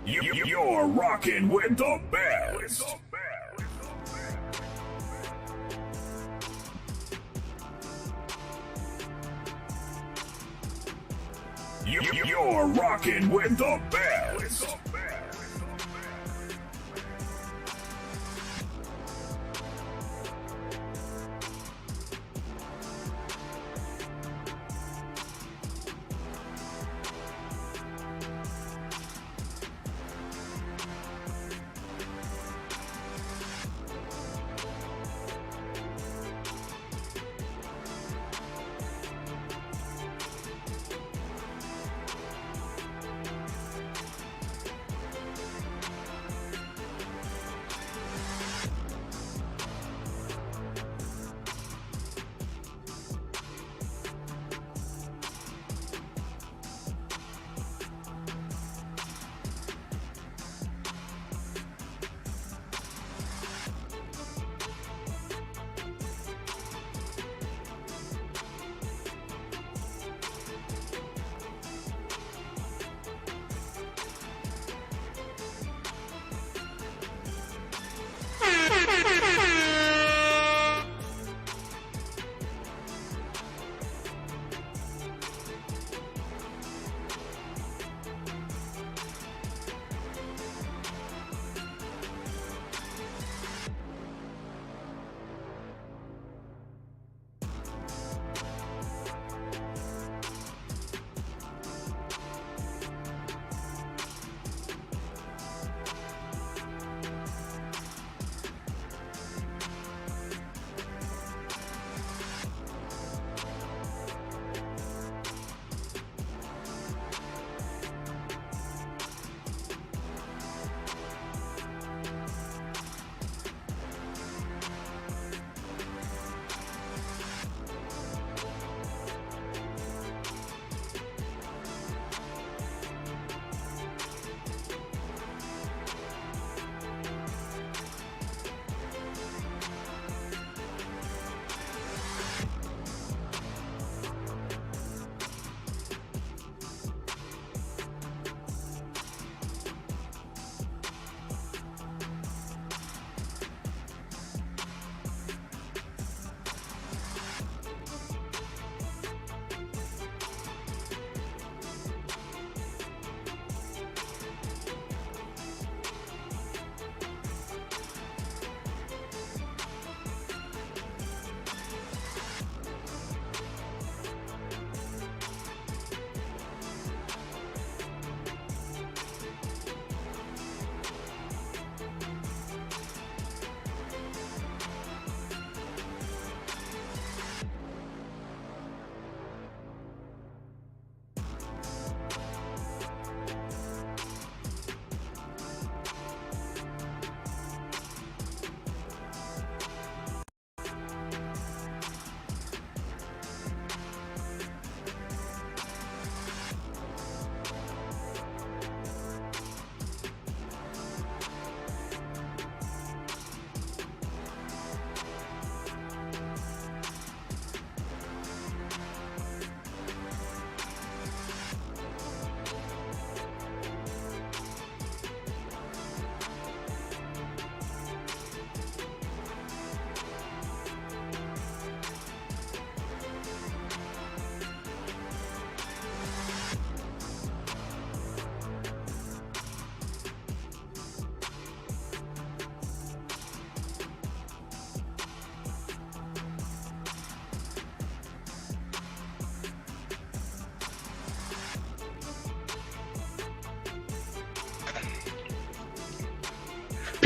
You're rocking with the best. You're rocking with the best.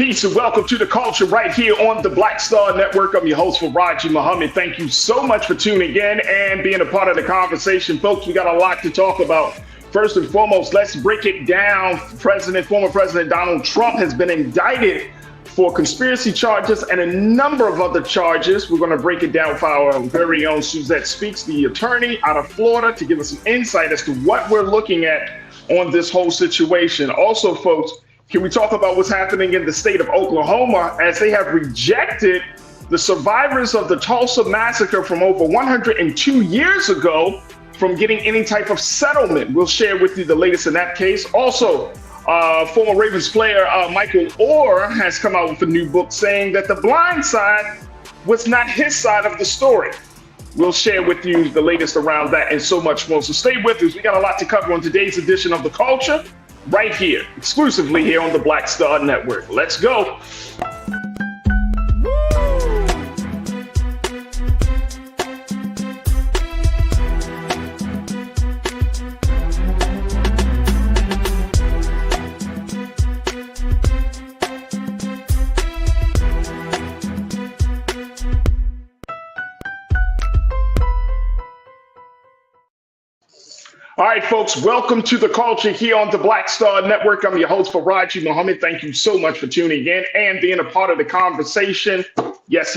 Peace and welcome to the culture right here on the Black Star Network. I'm your host, Farajii Muhammad. Thank you so much for tuning in and being a part of the conversation. Folks, we got a lot to talk about. First and foremost, let's break it down. Former President Donald Trump has been indicted for conspiracy charges and a number of other charges. We're going to break it down for our very own Suzette Speaks, the attorney out of Florida, to give us some insight as to what we're looking at on this whole situation. Also, folks, can we talk about what's happening in the state of Oklahoma as they have rejected the survivors of the Tulsa massacre from over 102 years ago from getting any type of settlement? We'll share with you the latest in that case. Also, Former Ravens player Michael Orr has come out with a new book saying that the blind side was not his side of the story. We'll share with you the latest around that and so much more. So stay with us. We got a lot to cover on today's edition of The Culture right here, exclusively here on the Black Star Network. Let's go. All right, folks, welcome to The Culture here on the Black Star Network. I'm your host, Farajii Muhammad. Thank you so much for tuning in and being a part of the conversation. Yes,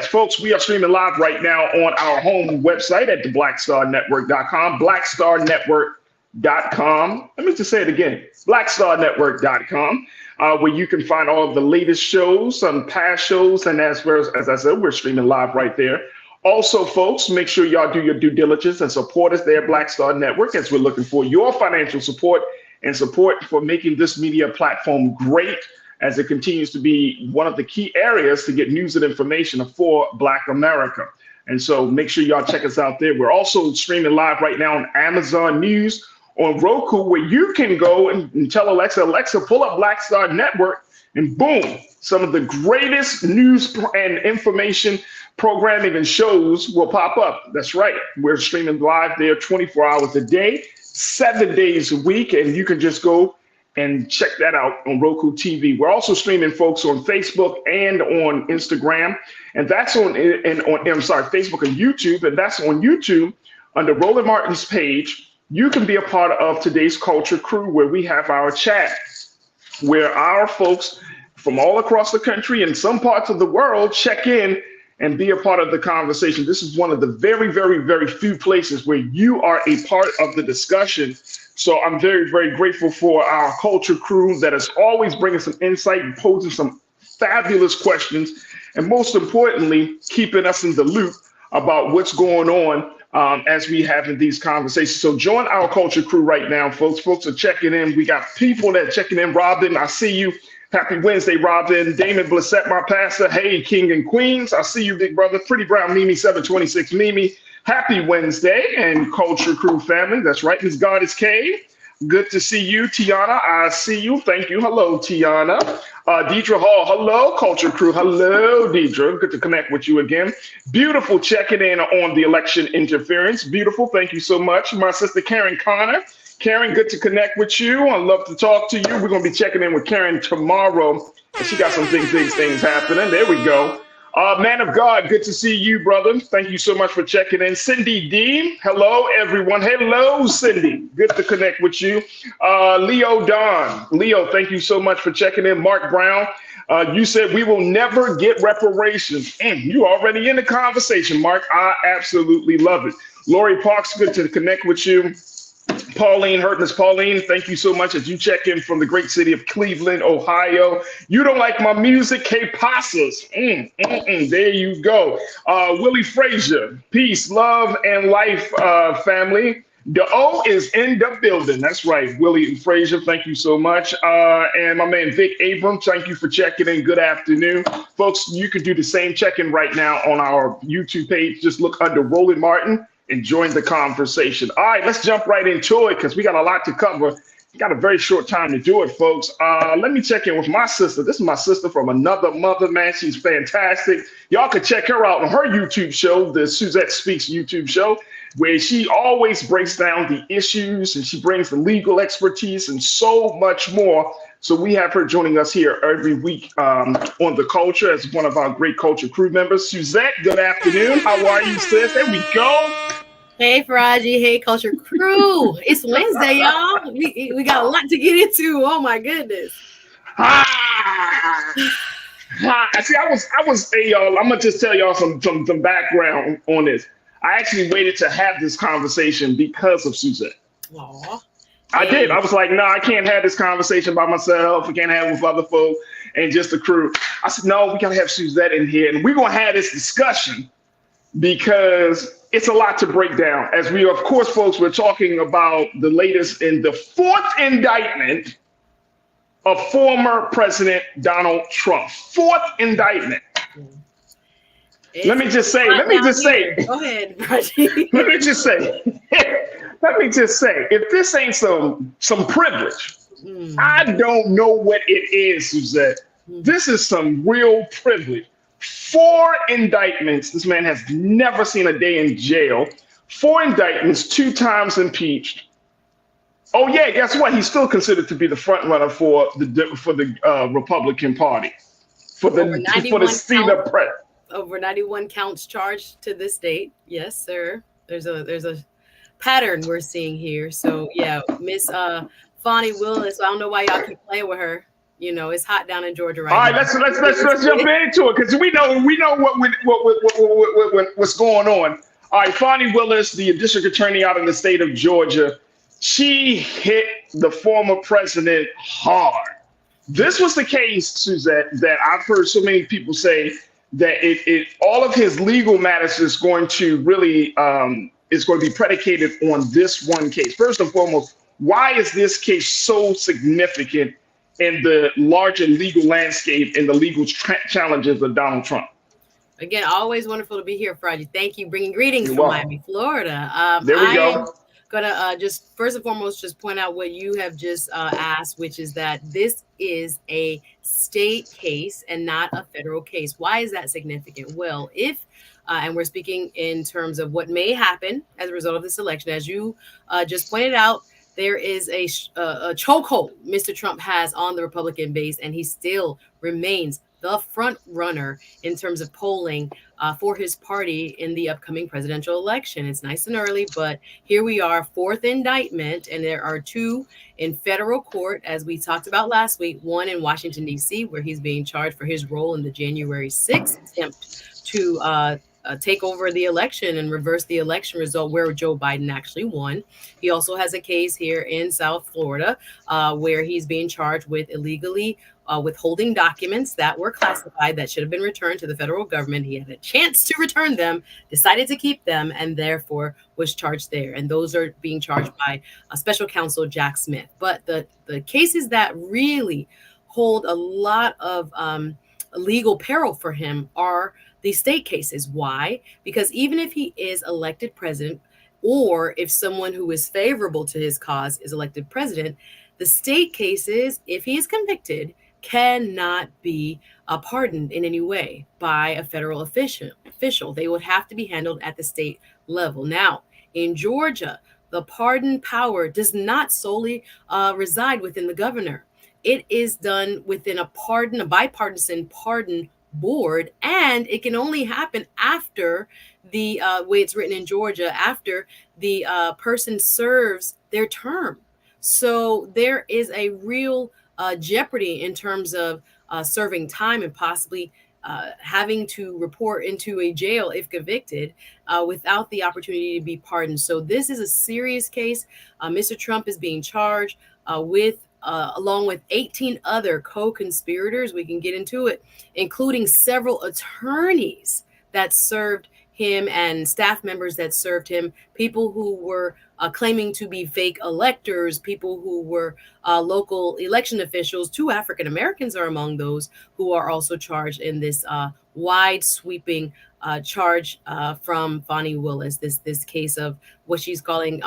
folks, we are streaming live right now on our home website at theblackstarnetwork.com, blackstarnetwork.com. Let me just say it again, blackstarnetwork.com, where you can find all of the latest shows, some past shows, and as I said, we're streaming live right there. Also, folks, make sure y'all do your due diligence and support us there at Black Star Network as we're looking for your financial support and support for making this media platform great as it continues to be one of the key areas to get news and information for Black America. And so make sure y'all check us out there. We're also streaming live right now on Amazon News, on Roku, where you can go and tell Alexa, pull up Black Star Network, and boom, some of the greatest news and information programming and shows will pop up. That's right. We're streaming live there 24 hours a day, 7 days a week, and you can just go and check that out on Roku TV. We're also streaming, folks, on Facebook and on Instagram, and that's on Facebook and YouTube, and that's on YouTube under Roland Martin's page. You can be a part of today's Culture Crew, where we have our chat, where our folks from all across the country and some parts of the world check in and be a part of the conversation. This is one of the very, very, very few places where you are a part of the discussion. So I'm very, very grateful for our Culture Crew that is always bringing some insight and posing some fabulous questions, and most importantly, keeping us in the loop about what's going on as we have in these conversations. So join our Culture Crew right now, folks. Folks are checking in. We got people that are checking in. Robin, I see you. Happy Wednesday, Robin. Damon Blissett, my pastor. Hey, King and Queens. I see you, big brother. Pretty Brown Mimi, 726 Mimi. Happy Wednesday, and Culture Crew family. That's right. Miss Goddess K. Good to see you, Tiana. I see you. Thank you. Hello, Tiana. Deidre Hall. Hello, Culture Crew. Hello, Deidre. Good to connect with you again. Beautiful checking in on the election interference. Beautiful. Thank you so much. My sister Karen Connor. Karen, good to connect with you. I'd love to talk to you. We're going to be checking in with Karen tomorrow. And she got some big things happening. There we go. Man of God, good to see you, brother. Thank you so much for checking in. Cindy D, hello, everyone. Hello, Cindy. Good to connect with you. Leo Don. Leo, thank you so much for checking in. Mark Brown, you said we will never get reparations. You already in the conversation, Mark. I absolutely love it. Lori Parks, good to connect with you. Pauline Hurtness. Pauline, thank you so much as you check in from the great city of Cleveland, Ohio. You don't like my music? K Pasas. There you go. Willie Frazier. Peace, love, and life, family. The O is in the building. That's right. Willie Frazier, thank you so much. And my man Vic Abrams, thank you for checking in. Good afternoon. Folks, you can do the same check-in right now on our YouTube page. Just look under Roland Martin and join the conversation. All right, let's jump right into it because we got a lot to cover. We got a very short time to do it, folks. Let me check in with my sister. This is my sister from another mother, man. She's fantastic. Y'all can check her out on her YouTube show, the Suzette Speaks YouTube show, where she always breaks down the issues and she brings the legal expertise and so much more. So we have her joining us here every week on The Culture as one of our great Culture Crew members. Suzette, good afternoon. How are you, sis? There we go. Hey, Farajii. Hey, Culture Crew. It's Wednesday, y'all. We got a lot to get into. Oh, my goodness. See, I was y'all. I'm gonna just tell y'all some background on this. I actually waited to have this conversation because of Suzette. Aww. I did. I was like, no, I can't have this conversation by myself. I can't have it with other folk and just the crew. I said, no, we got to have Suzette in here. And we're going to have this discussion because it's a lot to break down. As we, of course, folks, we're talking about the latest in the fourth indictment of former President Donald Trump. Fourth indictment. Let me just say, Go ahead, Farajii. let me just say, if this ain't some privilege, I don't know what it is, Suzette. This is some real privilege. 4 indictments. This man has never seen a day in jail. 4 indictments, 2 times impeached. Oh yeah, guess what? He's still considered to be the front runner for the Republican Party for the seat of president. Over 91 counts charged to this date. Yes, sir. There's a pattern we're seeing here. So yeah, Miss Fani Willis. I don't know why y'all keep playing with her. You know, it's hot down in Georgia right now. All right, let's jump into it because we know what's going on. All right, Fani Willis, the district attorney out in the state of Georgia, she hit the former president hard. This was the case, Suzette, that I've heard so many people say that it all of his legal matters is going to really is going to be predicated on this one case. First and foremost, why is this case so significant in the larger legal landscape and the legal challenges of Donald Trump? Again, always wonderful to be here, Farajii. Thank you. Bringing greetings from Miami, Florida. There we go. Gonna just first and foremost just point out what you have just asked, which is that this is a state case and not a federal case. Why is that significant? Well, if and we're speaking in terms of what may happen as a result of this election, as you just pointed out, there is a chokehold Mr. Trump has on the Republican base, and he still remains the front runner in terms of polling for his party in the upcoming presidential election. It's nice and early, but here we are, 4th indictment, and there are 2 in federal court, as we talked about last week, 1 in Washington, D.C., where he's being charged for his role in the January 6th attempt to take over the election and reverse the election result where Joe Biden actually won. He also has a case here in South Florida where he's being charged with illegally withholding documents that were classified that should have been returned to the federal government. He had a chance to return them, decided to keep them, and therefore was charged there. And those are being charged by special counsel Jack Smith. But the cases that really hold a lot of legal peril for him are the state cases. Why? Because even if he is elected president, or if someone who is favorable to his cause is elected president, the state cases, if he is convicted, cannot be pardoned in any way by a federal official. They would have to be handled at the state level. Now, in Georgia, the pardon power does not solely reside within the governor. It is done within a bipartisan pardon board, and it can only happen after the way it's written in Georgia, after the person serves their term. So there is a real jeopardy in terms of serving time and possibly having to report into a jail if convicted without the opportunity to be pardoned. So this is a serious case. Mr. Trump is being charged with along with 18 other co-conspirators. We can get into it, including several attorneys that served him and staff members that served him, people who were claiming to be fake electors, people who were local election officials. 2 African Americans are among those who are also charged in this wide sweeping charge from Fani Willis, this case of what she's calling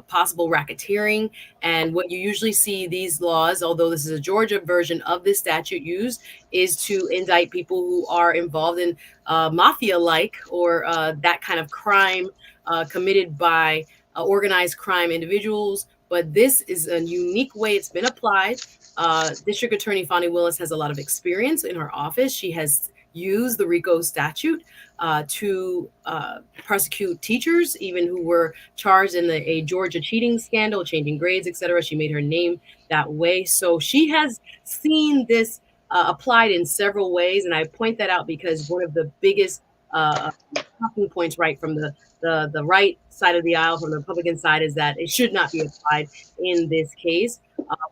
possible racketeering. And what you usually see these laws, although this is a Georgia version of this statute used, is to indict people who are involved in mafia-like or that kind of crime committed by organized crime individuals. But this is a unique way it's been applied. District Attorney Fani Willis has a lot of experience in her office. She has used the RICO statute to prosecute teachers, even who were charged in a Georgia cheating scandal, changing grades, etc. She made her name that way. So she has seen this applied in several ways. And I point that out because one of the biggest talking points right from the right side of the aisle, from the Republican side, is that it should not be applied in this case.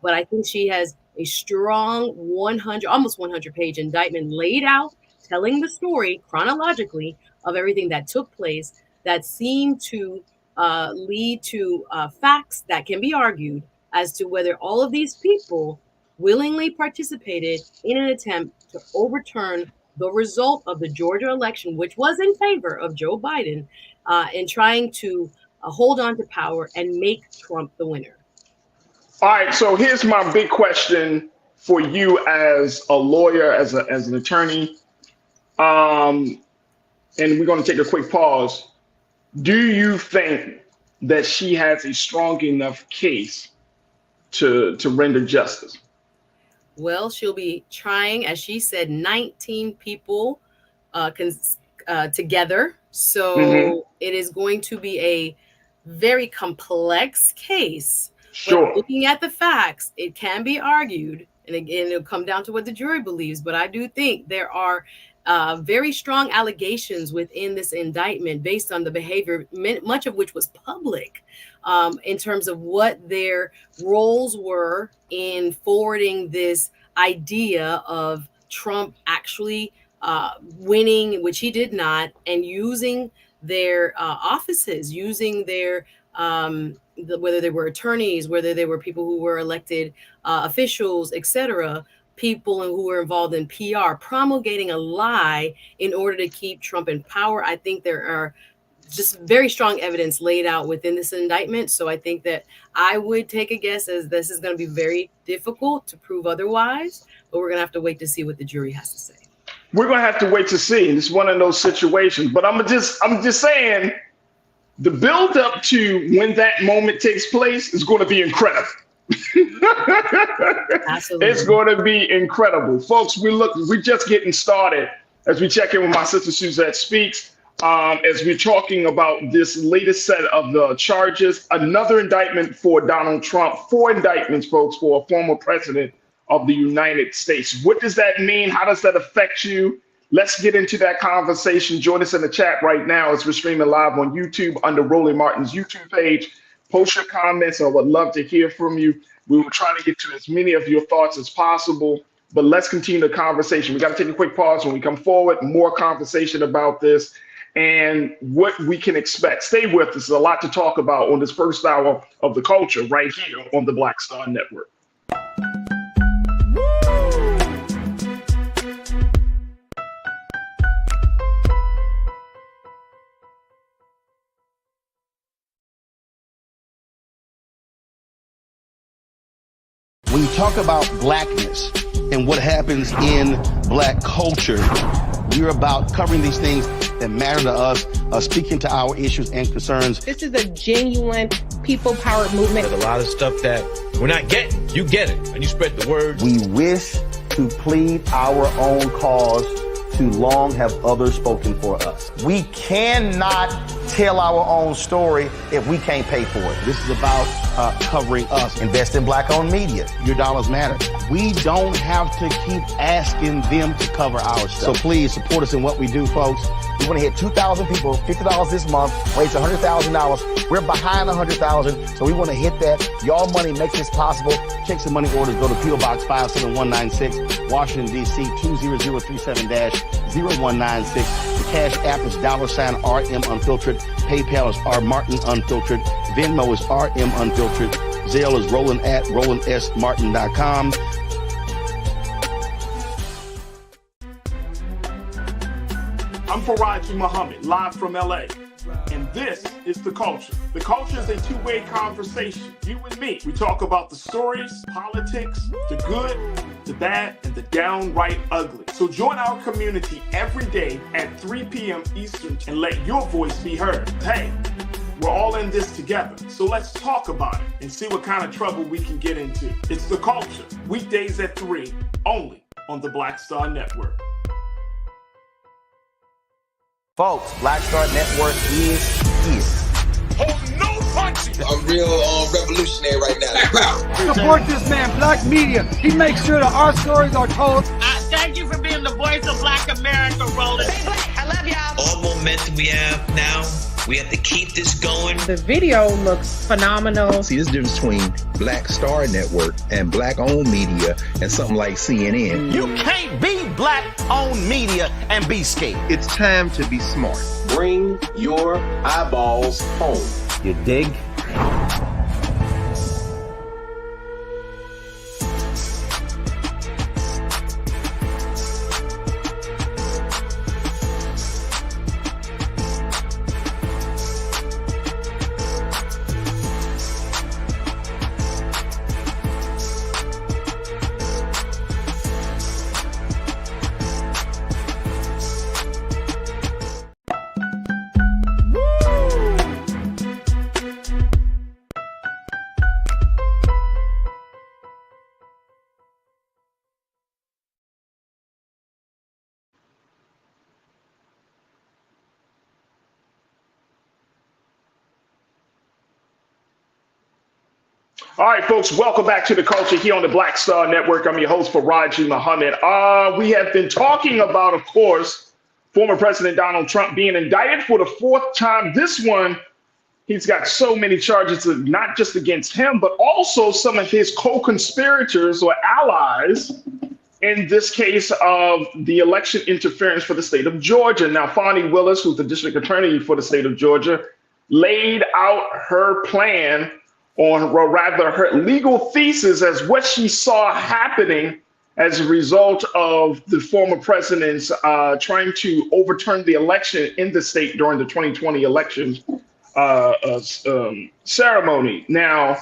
But I think she has a strong almost 100-page indictment laid out, telling the story chronologically of everything that took place that seemed to lead to facts that can be argued as to whether all of these people willingly participated in an attempt to overturn the result of the Georgia election, which was in favor of Joe Biden, in trying to hold on to power and make Trump the winner. All right, so here's my big question for you as a lawyer, as an attorney, and we're going to take a quick pause. Do you think that she has a strong enough case to render justice? Well, she'll be trying, as she said, 19 people together. So it is going to be a very complex case. Sure. But looking at the facts, it can be argued, and again, it'll come down to what the jury believes. But I do think there are very strong allegations within this indictment based on the behavior, much of which was public, in terms of what their roles were in forwarding this idea of Trump actually winning, which he did not, and using their offices, using their whether they were attorneys, whether they were people who were elected officials, etc., people who were involved in PR, promulgating a lie in order to keep Trump in power. I think there are just very strong evidence laid out within this indictment. So I think that I would take a guess as this is going to be very difficult to prove otherwise, but we're going to have to wait to see what the jury has to say. We're going to have to wait to see. It's one of those situations, but I'm just saying the build up to when that moment takes place is going to be incredible. Absolutely. It's going to be incredible. Folks, we're just getting started as we check in with my sister Suzette Speaks, as we're talking about this latest set of the charges, another indictment for Donald Trump, 4 indictments, folks, for a former president of the United States. What does that mean? How does that affect you? Let's get into that conversation. Join us in the chat right now as we're streaming live on YouTube under Rolling Martin's YouTube page. Post your comments. I would love to hear from you. We will try to get to as many of your thoughts as possible, but let's continue the conversation. We got to take a quick pause. When we come forward, more conversation about this and what we can expect. Stay with us. There's a lot to talk about on this first hour of The Culture right here on the Black Star Network. When you talk about blackness and what happens in black culture, we're about covering these things that matter to us, speaking to our issues and concerns. This is a genuine people-powered movement. There's a lot of stuff that we're not getting. You get it, and you spread the word. We wish to plead our own cause. Too long have others spoken for us. We cannot tell our own story if we can't pay for it. This is about covering us. Invest in black-owned media. Your dollars matter. We don't have to keep asking them to cover our stuff. So please support us in what we do, folks. We want to hit 2,000 people, $50 this month, raise $100,000. We're behind 100,000, so we want to hit that. Y'all money makes this possible. Check some money orders. Go to P.O. Box 57196, Washington, D.C. 20037-0196. The Cash App is $RM Unfiltered. PayPal is R Martin Unfiltered. Venmo is RM Unfiltered. Zelle is roland@rolandsmartin.com. I'm Farajii Muhammad, live from LA. And this is The Culture. The Culture is a two-way conversation. You and me. We talk about the stories, politics, the good, the bad, and the downright ugly. So join our community every day at 3 p.m. Eastern and let your voice be heard. Hey, we're all in this together. So let's talk about it and see what kind of trouble we can get into. It's The Culture, weekdays at 3, only on the Black Star Network. Folks, Black Star Network is here. Oh, no punching! I'm real revolutionary right now. Support this man, Black Media. He makes sure that our stories are told. Thank you for being the voice of Black America, Roland. Stay black. I love y'all. All momentum we have now, we have to keep this going. The video looks phenomenal. See, this difference between Black Star Network and black-owned media and something like CNN. You can't be black-owned media and be scared. It's time to be smart. Bring your eyeballs home. You dig? All right, folks, welcome back to the culture here on the Black Star Network. I'm your host, Farajii Muhammad. We have been talking about, of course, former President Donald Trump being indicted for the fourth time. This one, he's got so many charges, not just against him, but also some of his co-conspirators or allies in this case of the election interference for the state of Georgia. Now, Fani Willis, who's the district attorney for the state of Georgia, laid out her plan on, or rather her legal thesis as what she saw happening as a result of the former president's trying to overturn the election in the state during the 2020 election ceremony. Now,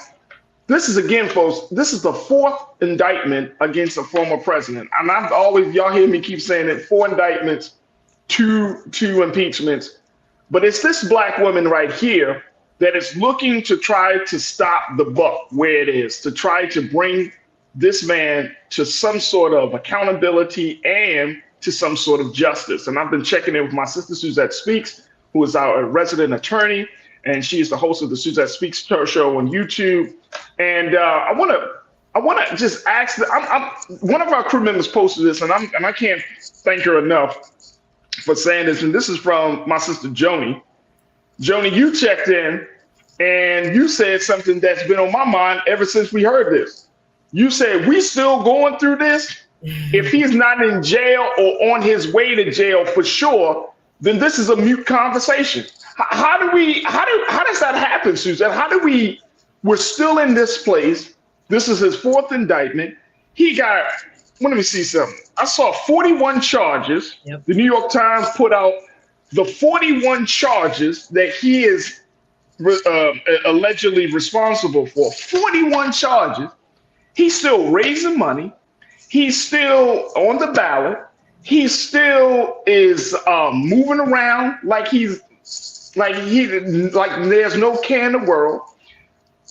this is, again, folks, this is the fourth indictment against a former president. And I've always, y'all hear me keep saying it, 4 indictments, two impeachments. But it's this black woman right here that is looking to try to stop the buck where it is, to try to bring this man to some sort of accountability and to some sort of justice. And I've been checking in with my sister, Suzette Speaks, who is our resident attorney, and she is the host of the Suzette Speaks show on YouTube. And I want to just ask, one of our crew members posted this, and I can't thank her enough for saying this. And this is from my sister, Joni. Joni, you checked in and you said something that's been on my mind ever since we heard this. You said, we still going through this? If he's not in jail or on his way to jail for sure, then this is a mute conversation. How does that happen, Susan? We're still in this place. This is his fourth indictment. He got, let me see something. I saw 41 charges. Yep. The New York Times put out the 41 charges that he is allegedly responsible for. 41 charges. He's still raising money. He's still on the ballot. He still is moving around like there's no care in the world.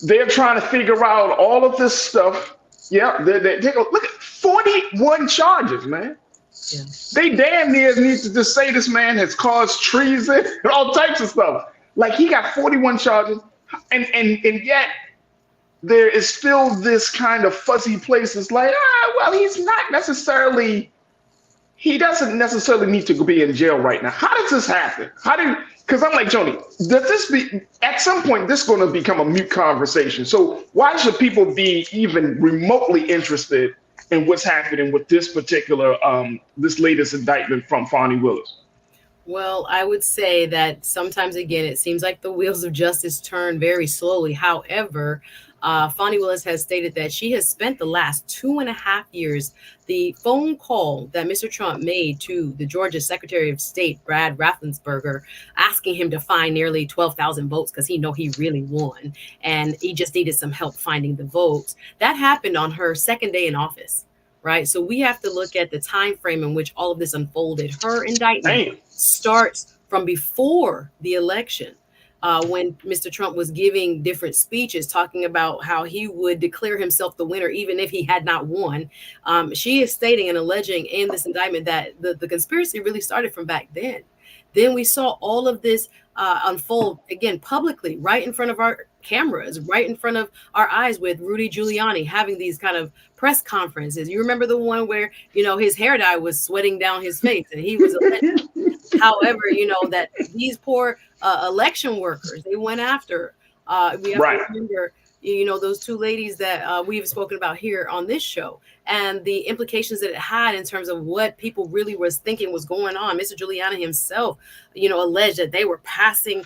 They're trying to figure out all of this stuff. Yeah, look at 41 charges, man. Yeah. They damn near need to just say this man has caused treason and all types of stuff. Like, he got 41 charges, and yet there is still this kind of fuzzy place. It's like, well, he doesn't necessarily need to be in jail right now. How does this happen? Because I'm like, Joni, at some point, this is going to become a mute conversation. So why should people be even remotely interested in what's happening with this particular, this latest indictment from Fani Willis? Well, I would say that sometimes, again, it seems like the wheels of justice turn very slowly. However, Fani Willis has stated that she has spent the last 2.5 years, the phone call that Mr. Trump made to the Georgia Secretary of State, Brad Raffensperger, asking him to find nearly 12,000 votes because he really won. And he just needed some help finding the votes. That happened on her second day in office. Right. So we have to look at the time frame in which all of this unfolded. Her indictment starts from before the election, when Mr. Trump was giving different speeches talking about how he would declare himself the winner, even if he had not won. She is stating and alleging in this indictment that the conspiracy really started from back then. Then we saw all of this unfold again publicly, right in front of our cameras, right in front of our eyes, with Rudy Giuliani having these kind of press conferences. You remember the one where, his hair dye was sweating down his face and he was elected. However, that these poor election workers, they went after. We have to remember, those two ladies that we've spoken about here on this show, and the implications that it had in terms of what people really was thinking was going on. Mr. Giuliani himself, alleged that they were passing,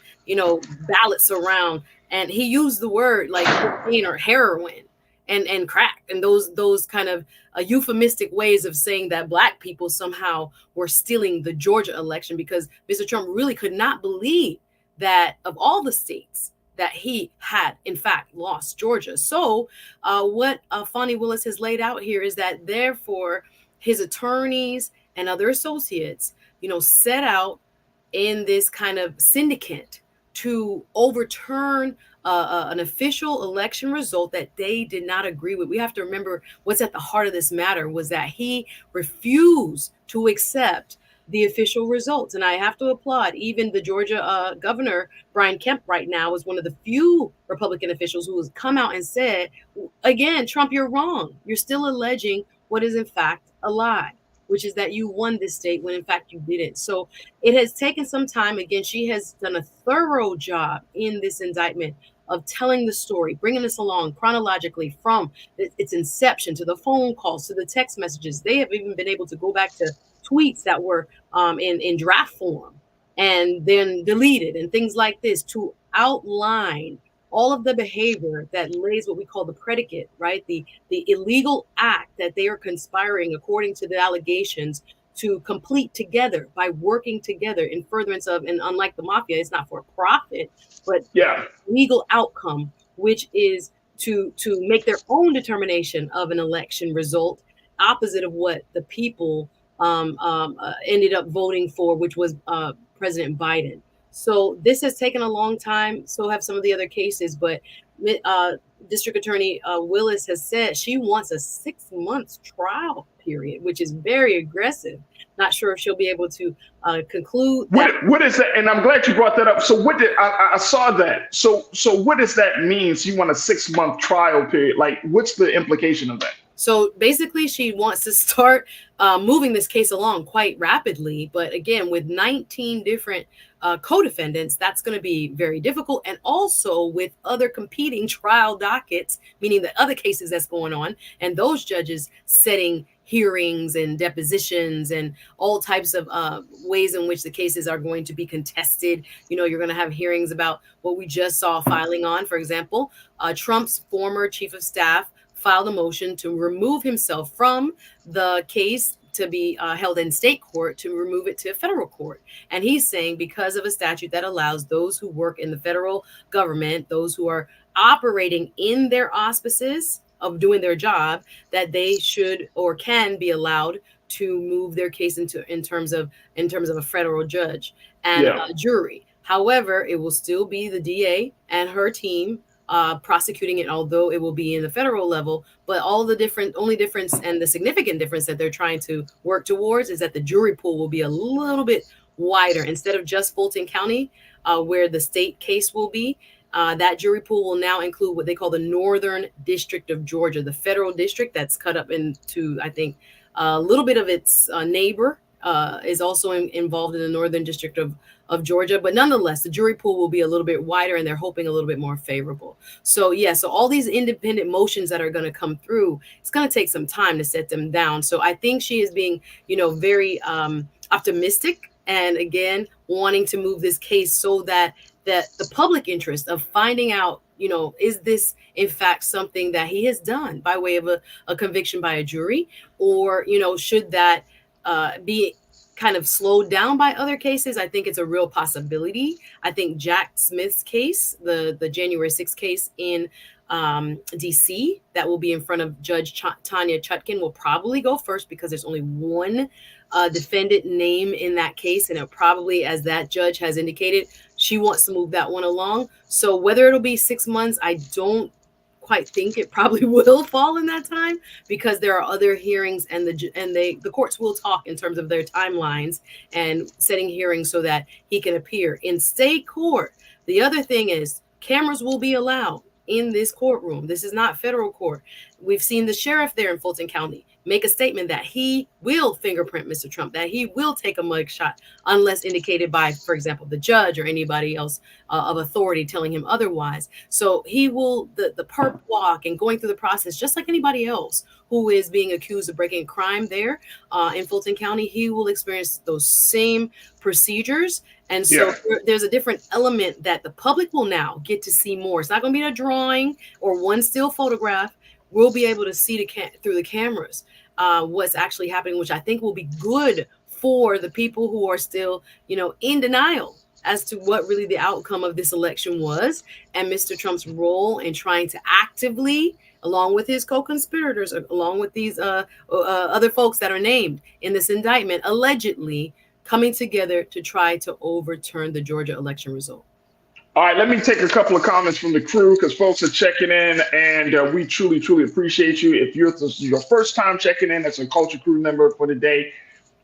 ballots around, and he used the word like cocaine or heroin and crack, and those kind of euphemistic ways of saying that Black people somehow were stealing the Georgia election, because Mr. Trump really could not believe that of all the states that he had, in fact, lost Georgia. So what Fani Willis has laid out here is that, therefore, his attorneys and other associates, set out in this kind of syndicate to overturn an official election result that they did not agree with. We have to remember what's at the heart of this matter was that he refused to accept the official results. And I have to applaud even the Georgia governor, Brian Kemp, right now is one of the few Republican officials who has come out and said, again, Trump, you're wrong. You're still alleging what is in fact a lie, which is that you won this state when in fact you didn't. So it has taken some time. Again, she has done a thorough job in this indictment of telling the story, bringing us along chronologically from its inception to the phone calls, to the text messages. They have even been able to go back to tweets that were in draft form and then deleted and things like this to outline all of the behavior that lays what we call the predicate, right? The illegal act that they are conspiring, according to the allegations, to complete together by working together in furtherance of, and unlike the mafia, it's not for profit, but legal outcome, which is to make their own determination of an election result, opposite of what the people ended up voting for, which was President Biden. So this has taken a long time. So have some of the other cases, but District Attorney Willis has said she wants a 6 months trial period, which is very aggressive. Not sure if she'll be able to conclude. What is that? And I'm glad you brought that up. So what did I saw that? So what does that mean? So you want a 6 month trial period? Like, what's the implication of that? So basically, she wants to start moving this case along quite rapidly. But again, with 19 different co-defendants, that's going to be very difficult. And also with other competing trial dockets, meaning the other cases that's going on, and those judges setting hearings and depositions and all types of ways in which the cases are going to be contested. You know, you're going to have hearings about what we just saw filing on. For example, Trump's former chief of staff filed a motion to remove himself from the case to be held in state court, to remove it to federal court. And he's saying because of a statute that allows those who work in the federal government, those who are operating in their auspices of doing their job, that they should or can be allowed to move their case in terms of a federal judge and a jury. However, it will still be the DA and her team prosecuting it, although it will be in the federal level. But only difference and the significant difference that they're trying to work towards is that the jury pool will be a little bit wider. Instead of just Fulton County, where the state case will be, that jury pool will now include what they call the Northern District of Georgia, the federal district that's cut up into, I think, a little bit of its neighbor is also involved in the Northern District of Georgia. But nonetheless, the jury pool will be a little bit wider and they're hoping a little bit more favorable. So so all these independent motions that are going to come through, it's going to take some time to set them down. So I think she is being, very optimistic and again, wanting to move this case so that the public interest of finding out, is this in fact something that he has done by way of a conviction by a jury, or, should that be kind of slowed down by other cases? I think it's a real possibility. I think Jack Smith's case, the January 6th case in DC, that will be in front of Judge Tanya Chutkin, will probably go first because there's only one defendant name in that case. And it probably, as that judge has indicated, she wants to move that one along. So whether it'll be 6 months, I don't quite think it probably will fall in that time, because there are other hearings and the courts will talk in terms of their timelines and setting hearings so that he can appear in state court. The other thing is cameras will be allowed in this courtroom. This is not federal court. We've seen the sheriff there in Fulton County make a statement that he will fingerprint Mr. Trump, that he will take a mug shot unless indicated by, for example, the judge or anybody else of authority telling him otherwise. So he will, the perp walk and going through the process, just like anybody else who is being accused of breaking a crime there in Fulton County, he will experience those same procedures. And so there's a different element that the public will now get to see more. It's not going to be a drawing or one still photograph. We'll be able to see through the cameras what's actually happening, which I think will be good for the people who are still, in denial as to what really the outcome of this election was, and Mr. Trump's role in trying to actively, along with his co-conspirators, along with these other folks that are named in this indictment, allegedly coming together to try to overturn the Georgia election result. All right, let me take a couple of comments from the crew because folks are checking in, and we truly, truly appreciate you. If you're your first time checking in as a Culture Crew member for the day,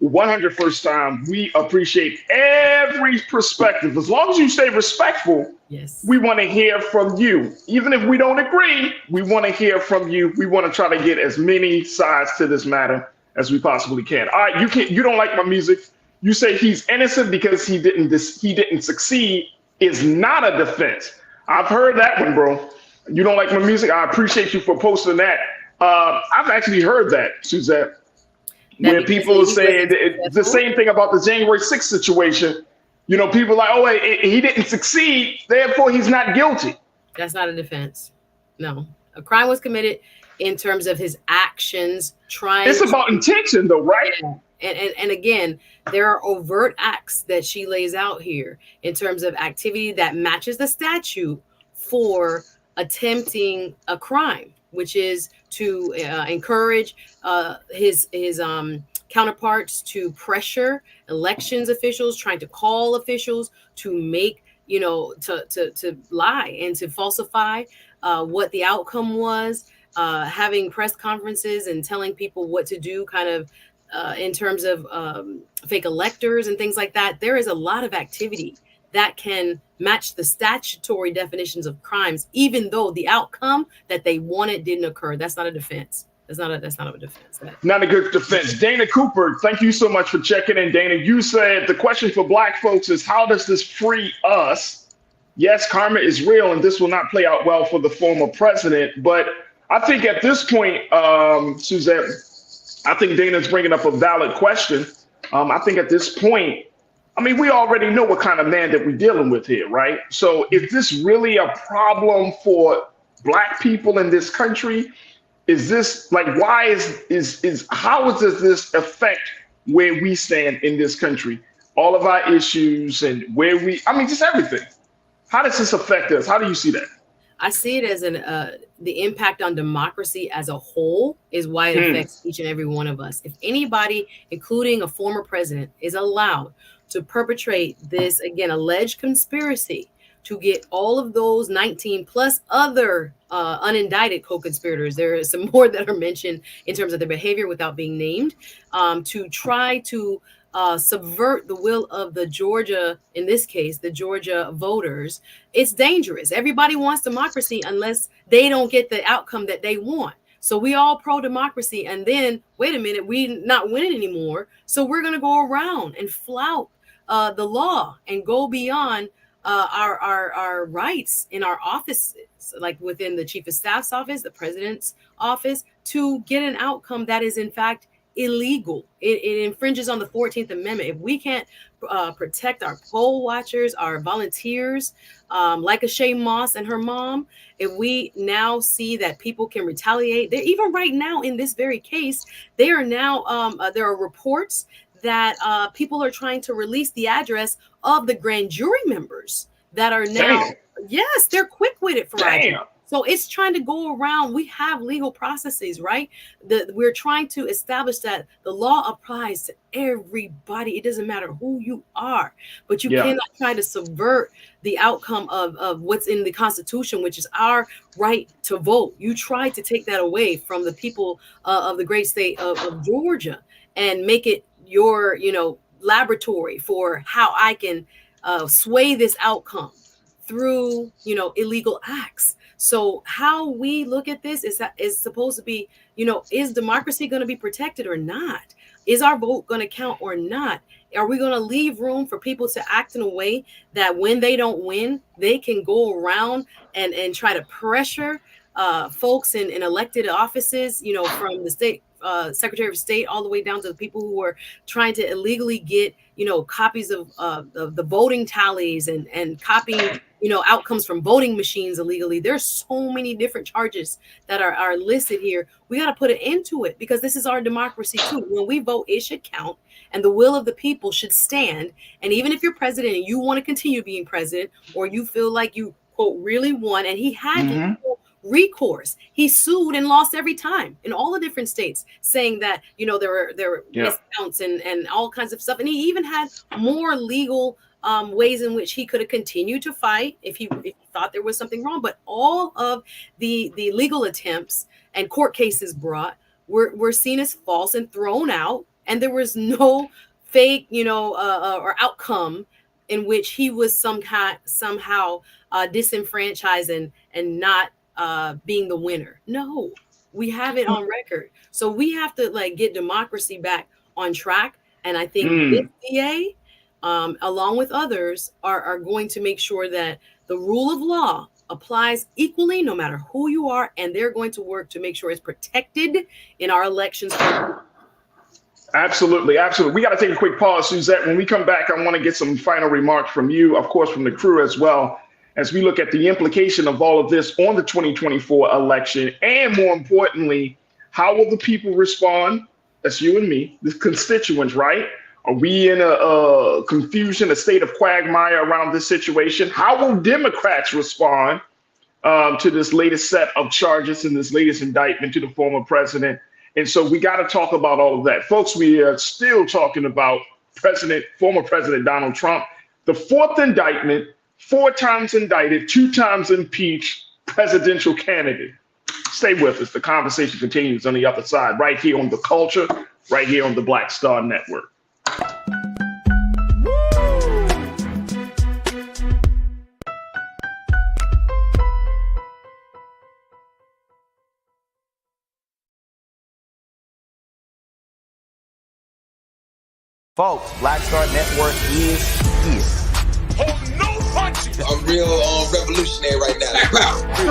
100 first time. We appreciate every perspective. As long as you stay respectful, Yes. we want to hear from you. Even if we don't agree, we want to hear from you. We want to try to get as many sides to this matter as we possibly can. All right, you don't like my music. You say he's innocent because he didn't succeed is not a defense. I've heard that one, bro. You don't like my music. I appreciate you for posting that. I've actually heard that, Suzette, where people say the same thing about the January 6th situation. You know, people are like, oh, he didn't succeed, therefore he's not guilty. That's not a defense. No, a crime was committed in terms of his actions. It's about intention, though, right? Yeah. And again, there are overt acts that she lays out here in terms of activity that matches the statute for attempting a crime, which is to encourage his counterparts to pressure elections officials, trying to call officials to make, to lie and to falsify what the outcome was, having press conferences and telling people what to do, kind of in terms of fake electors and things like that. There is a lot of activity that can match the statutory definitions of crimes, even though the outcome that they wanted didn't occur. That's not a defense. That's not a defense. Not a good defense. Dana Cooper, thank you so much for checking in, Dana. You said the question for Black folks is, how does this free us? Yes, karma is real, and this will not play out well for the former president. But I think at this point, Suzette, I think Dana's bringing up a valid question. I think at this point, I mean, we already know what kind of man that we're dealing with here, right? So is this really a problem for Black people in this country? Is this like, why how does this affect where we stand in this country? All of our issues and just everything. How does this affect us? How do you see that? I see it as the impact on democracy as a whole is why it affects each and every one of us. If anybody, including a former president, is allowed to perpetrate this, again, alleged conspiracy to get all of those 19 plus other unindicted co-conspirators, there are some more that are mentioned in terms of their behavior without being named, to try to subvert the will of the Georgia, in this case, the Georgia voters, it's dangerous. Everybody wants democracy unless they don't get the outcome that they want. So we all pro-democracy, and then, wait a minute, we not winning anymore. So we're going to go around and flout the law and go beyond our rights in our offices, like within the chief of staff's office, the president's office, to get an outcome that is in fact illegal. It infringes on the 14th Amendment. If we can't protect our poll watchers, our volunteers, like Shea Moss and her mom, if we now see that people can retaliate, even right now in this very case, there are reports that people are trying to release the address of the grand jury members that are now, yes, they're quick-witted, Farajii. So it's trying to go around. We have legal processes, right? We're trying to establish that the law applies to everybody. It doesn't matter who you are, but you cannot try to subvert the outcome of what's in the Constitution, which is our right to vote. You try to take that away from the people of the great state of Georgia and make it your, laboratory for how I can sway this outcome through, illegal acts. So how we look at this is supposed to be, is democracy going to be protected or not? Is our vote going to count or not? Are we going to leave room for people to act in a way that when they don't win, they can go around and try to pressure folks in elected offices, from the state Secretary of State all the way down to the people who are trying to illegally get, copies of the voting tallies and copying, outcomes from voting machines illegally. There's so many different charges that are listed here. We got to put an end to it because this is our democracy too. When we vote, it should count and the will of the people should stand. And even if you're president and you want to continue being president, or you feel like you, quote, really won, and he had recourse. He sued and lost every time in all the different states, saying that, there were miscounts and all kinds of stuff. And he even had more legal ways in which he could have continued to fight if he thought there was something wrong. But all of the legal attempts and court cases brought were seen as false and thrown out and there was no fake, or outcome in which he was somehow disenfranchised and not being the winner. No, we have it on record. So we have to get democracy back on track. And I think this DA, along with others, are going to make sure that the rule of law applies equally no matter who you are, and they're going to work to make sure it's protected in our elections. Absolutely. We got to take a quick pause, Suzette. When we come back, I want to get some final remarks from you, of course, from the crew as well, as we look at the implication of all of this on the 2024 election, and more importantly, how will the people respond? That's you and me, the constituents, right? Are we in a confusion, a state of quagmire around this situation? How will Democrats respond to this latest set of charges and this latest indictment to the former president? And so we got to talk about all of that. Folks, we are still talking about former President Donald Trump, the fourth indictment, 4 times indicted, 2 times impeached presidential candidate. Stay with us. The conversation continues on the other side, right here on The Culture, right here on the Black Star Network. Folks, Black Star Network is here. Hold no punches. I'm real revolutionary right now.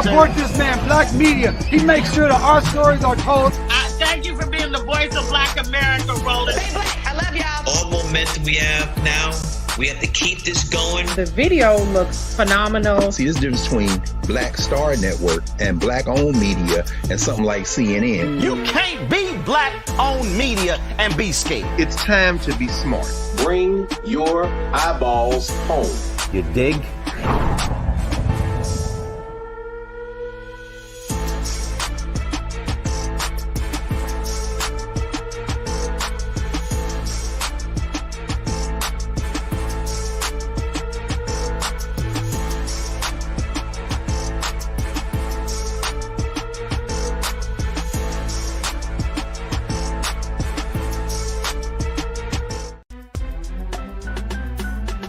Support this man, Black Media. He makes sure that our stories are told. Thank you for being the voice of Black America, Roland. Stay black. I love y'all. All momentum we have now, we have to keep this going. The video looks phenomenal. See, this difference between Black Star Network and black-owned media and something like CNN. You can't be black-owned media and be scared. It's time to be smart. Bring your eyeballs home. You dig?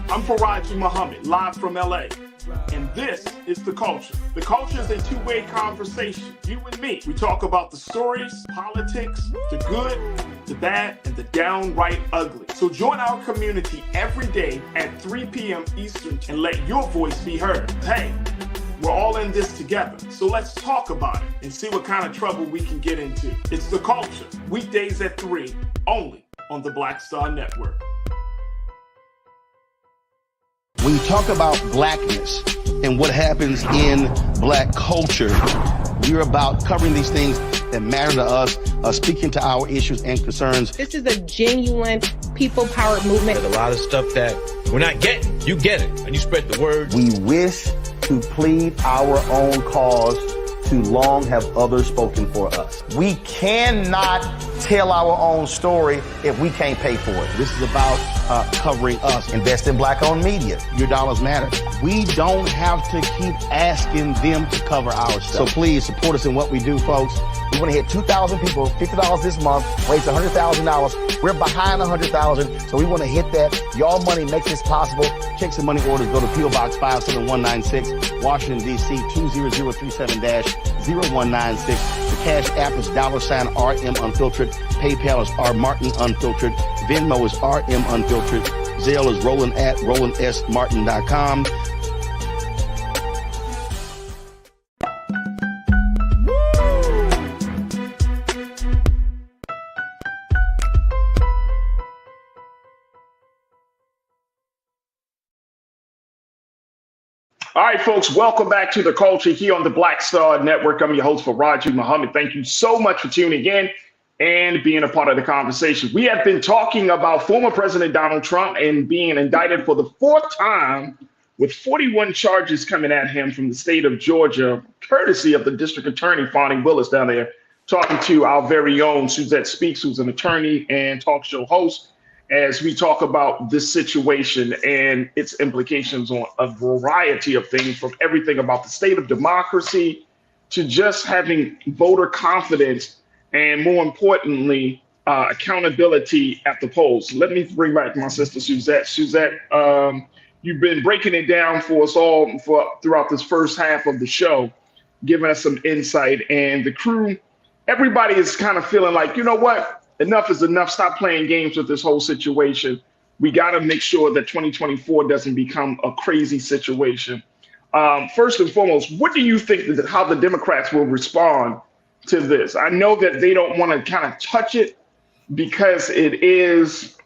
I'm Farajii Muhammad, live from LA. And this is The Culture. The Culture is a two-way conversation. You and me. We talk about the stories, politics, the good, the bad, and the downright ugly. So join our community every day at 3 p.m. Eastern and let your voice be heard. Hey, we're all in this together. So let's talk about it and see what kind of trouble we can get into. It's The Culture, weekdays at 3, only on the Black Star Network. When you talk about blackness and what happens in black culture, we're about covering these things that matter to us, speaking to our issues and concerns. This is a genuine people-powered movement. There's a lot of stuff that we're not getting. You get it, and you spread the word. We wish to plead our own cause. Too long have others spoken for us. We cannot tell our own story if we can't pay for it. This is about covering us. Invest in black-owned media. Your dollars matter. We don't have to keep asking them to cover our stuff. So please support us in what we do, folks. We want to hit 2,000 people, $50 this month, raise $100,000. We're behind 100,000, so we want to hit that. Y'all money makes this possible. Check some money orders. Go to P.O. Box 57196, Washington, D.C. 20037-0196. The Cash App is $RM Unfiltered. PayPal is R Martin Unfiltered. Venmo is RM Unfiltered. Zelle is Roland at RolandSMartin.com. All right, folks, welcome back to The Culture here on the Black Star Network. I'm your host, Farajii Muhammad. Thank you so much for tuning in and being a part of the conversation. We have been talking about former President Donald Trump and being indicted for the 4th time with 41 charges coming at him from the state of Georgia, courtesy of the district attorney, Fonnie Willis, down there, talking to our very own Suzette Speaks, who's an attorney and talk show host, as we talk about this situation and its implications on a variety of things, from everything about the state of democracy to just having voter confidence, and more importantly, accountability at the polls. Let me bring back my sister Suzette. Suzette, you've been breaking it down for us all throughout this first half of the show, giving us some insight. And the crew, everybody is kind of feeling like, you know what? Enough is enough. Stop playing games with this whole situation. We got to make sure that 2024 doesn't become a crazy situation. First and foremost, what do you think that how the Democrats will respond to this? I know that they don't want to kind of touch it because it is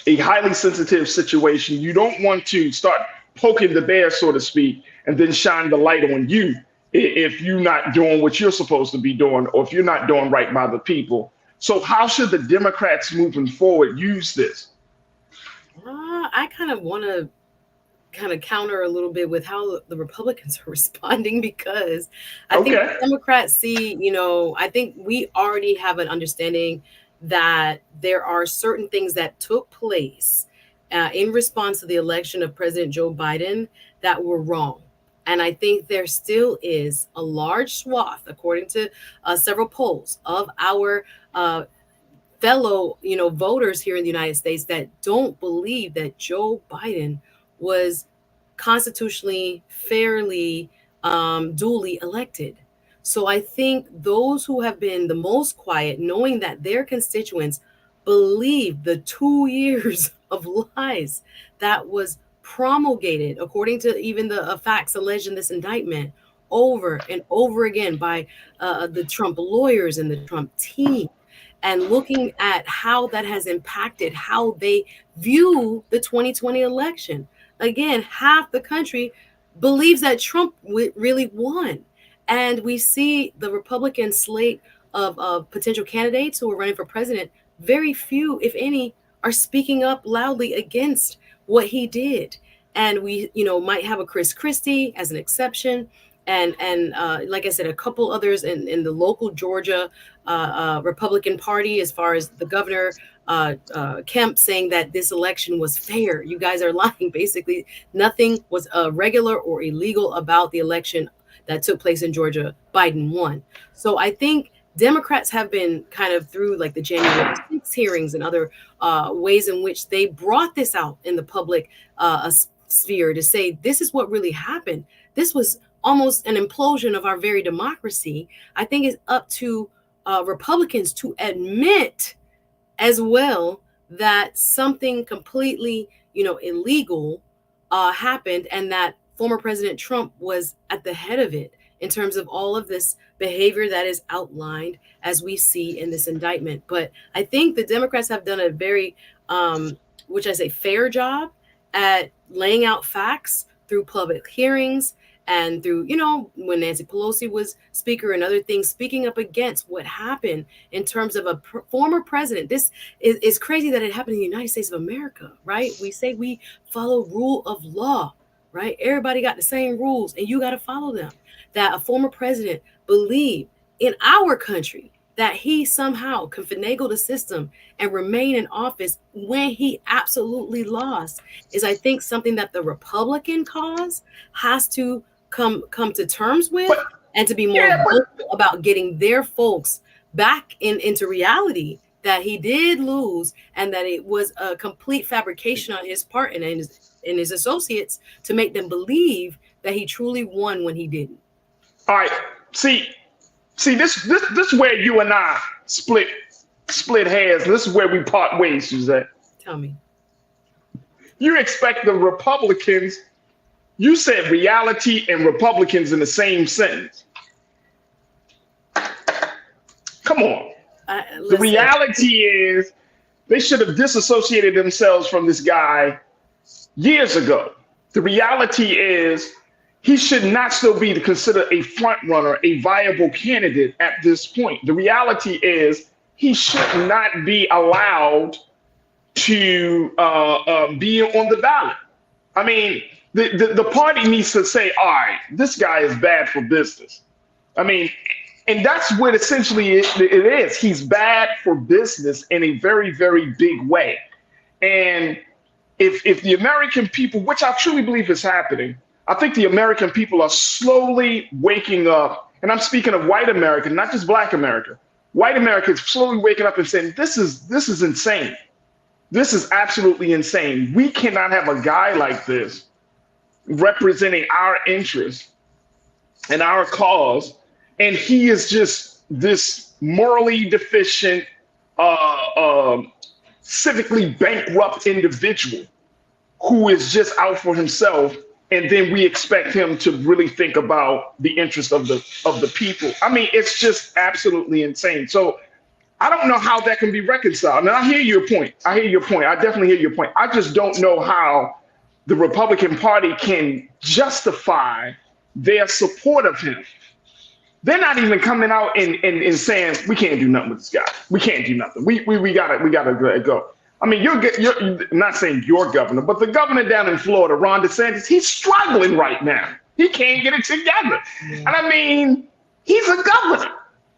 a highly sensitive situation. You don't want to start poking the bear, so to speak, and then shine the light on you if you're not doing what you're supposed to be doing, or if you're not doing right by the people. So how should the Democrats moving forward use this? I kind of want to counter a little bit with how the Republicans are responding, because I think the Democrats see, I think we already have an understanding that there are certain things that took place in response to the election of President Joe Biden that were wrong. And I think there still is a large swath, according to several polls, of our fellow, voters here in the United States that don't believe that Joe Biden was constitutionally, fairly, duly elected. So I think those who have been the most quiet, knowing that their constituents believe the 2 years of lies that was promulgated, according to even the facts alleged in this indictment, over and over again by the Trump lawyers and the Trump team, and looking at how that has impacted how they view the 2020 election. Again, half the country believes that Trump really won. And we see the Republican slate of potential candidates who are running for president. Very few, if any, are speaking up loudly against what he did. And we, might have a Chris Christie as an exception. And like I said, a couple others in the local Georgia Republican Party, as far as the governor, Kemp, saying that this election was fair. You guys are lying. Basically, nothing was irregular or illegal about the election that took place in Georgia. Biden won. So I think Democrats have been kind of through like the January 6th hearings and other ways in which they brought this out in the public sphere to say, this is what really happened. This was almost an implosion of our very democracy. I think it's up to Republicans to admit as well that something completely, illegal happened, and that former President Trump was at the head of it in terms of all of this behavior that is outlined as we see in this indictment. But I think the Democrats have done a very, fair job at laying out facts through public hearings and through, when Nancy Pelosi was speaker and other things, speaking up against what happened in terms of a former president. This is crazy that it happened in the United States of America, right? We say we follow rule of law, right? Everybody got the same rules and you got to follow them. That a former president believed in our country that he somehow can finagle the system and remain in office when he absolutely lost is, I think, something that the Republican cause has to come to terms with, and to be more vocal about getting their folks back into reality that he did lose, and that it was a complete fabrication on his part and his associates to make them believe that he truly won when he didn't. All right. See, this is where you and I split hairs. This is where we part ways, Suzette. Tell me. You expect the Republicans, you said reality and Republicans in the same sentence. Come on. The reality is they should have disassociated themselves from this guy years ago. The reality is he should not still be considered a front runner, a viable candidate at this point. The reality is he should not be allowed to be on the ballot. I mean, the party needs to say, all right, this guy is bad for business. I mean, and that's what essentially it is. He's bad for business in a very, very big way. And if the American people, which I truly believe is happening, I think the American people are slowly waking up, and I'm speaking of white America, not just Black America, white America is slowly waking up and saying, this is insane. This is absolutely insane. We cannot have a guy like this representing our interests and our cause, and he is just this morally deficient, civically bankrupt individual who is just out for himself, and then we expect him to really think about the interest of the people. I mean, it's just absolutely insane. So I don't know how that can be reconciled. And I hear your point. I definitely hear your point. I just don't know how the Republican Party can justify their support of him. They're not even coming out and saying, we can't do nothing with this guy. We can't do nothing. We gotta let it go. I mean, you're not saying your governor, but the governor down in Florida, Ron DeSantis, he's struggling right now. He can't get it together. And I mean, he's a governor.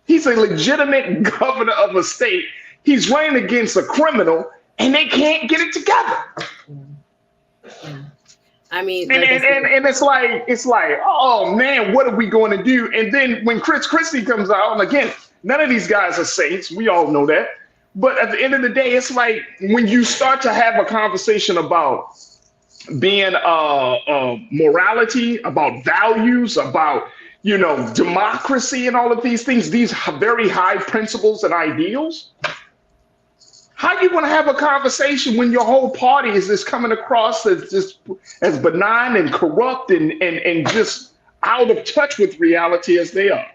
He's a legitimate governor of a state. He's running against a criminal, and they can't get it together. I mean, and it's like, oh man, what are we going to do? And then when Chris Christie comes out, and again, none of these guys are saints. We all know that. But at the end of the day, it's like when you start to have a conversation about being morality, about values, about democracy, and all of these things, these very high principles and ideals. How you want to have a conversation when your whole party is just coming across as benign and corrupt and just out of touch with reality as they are?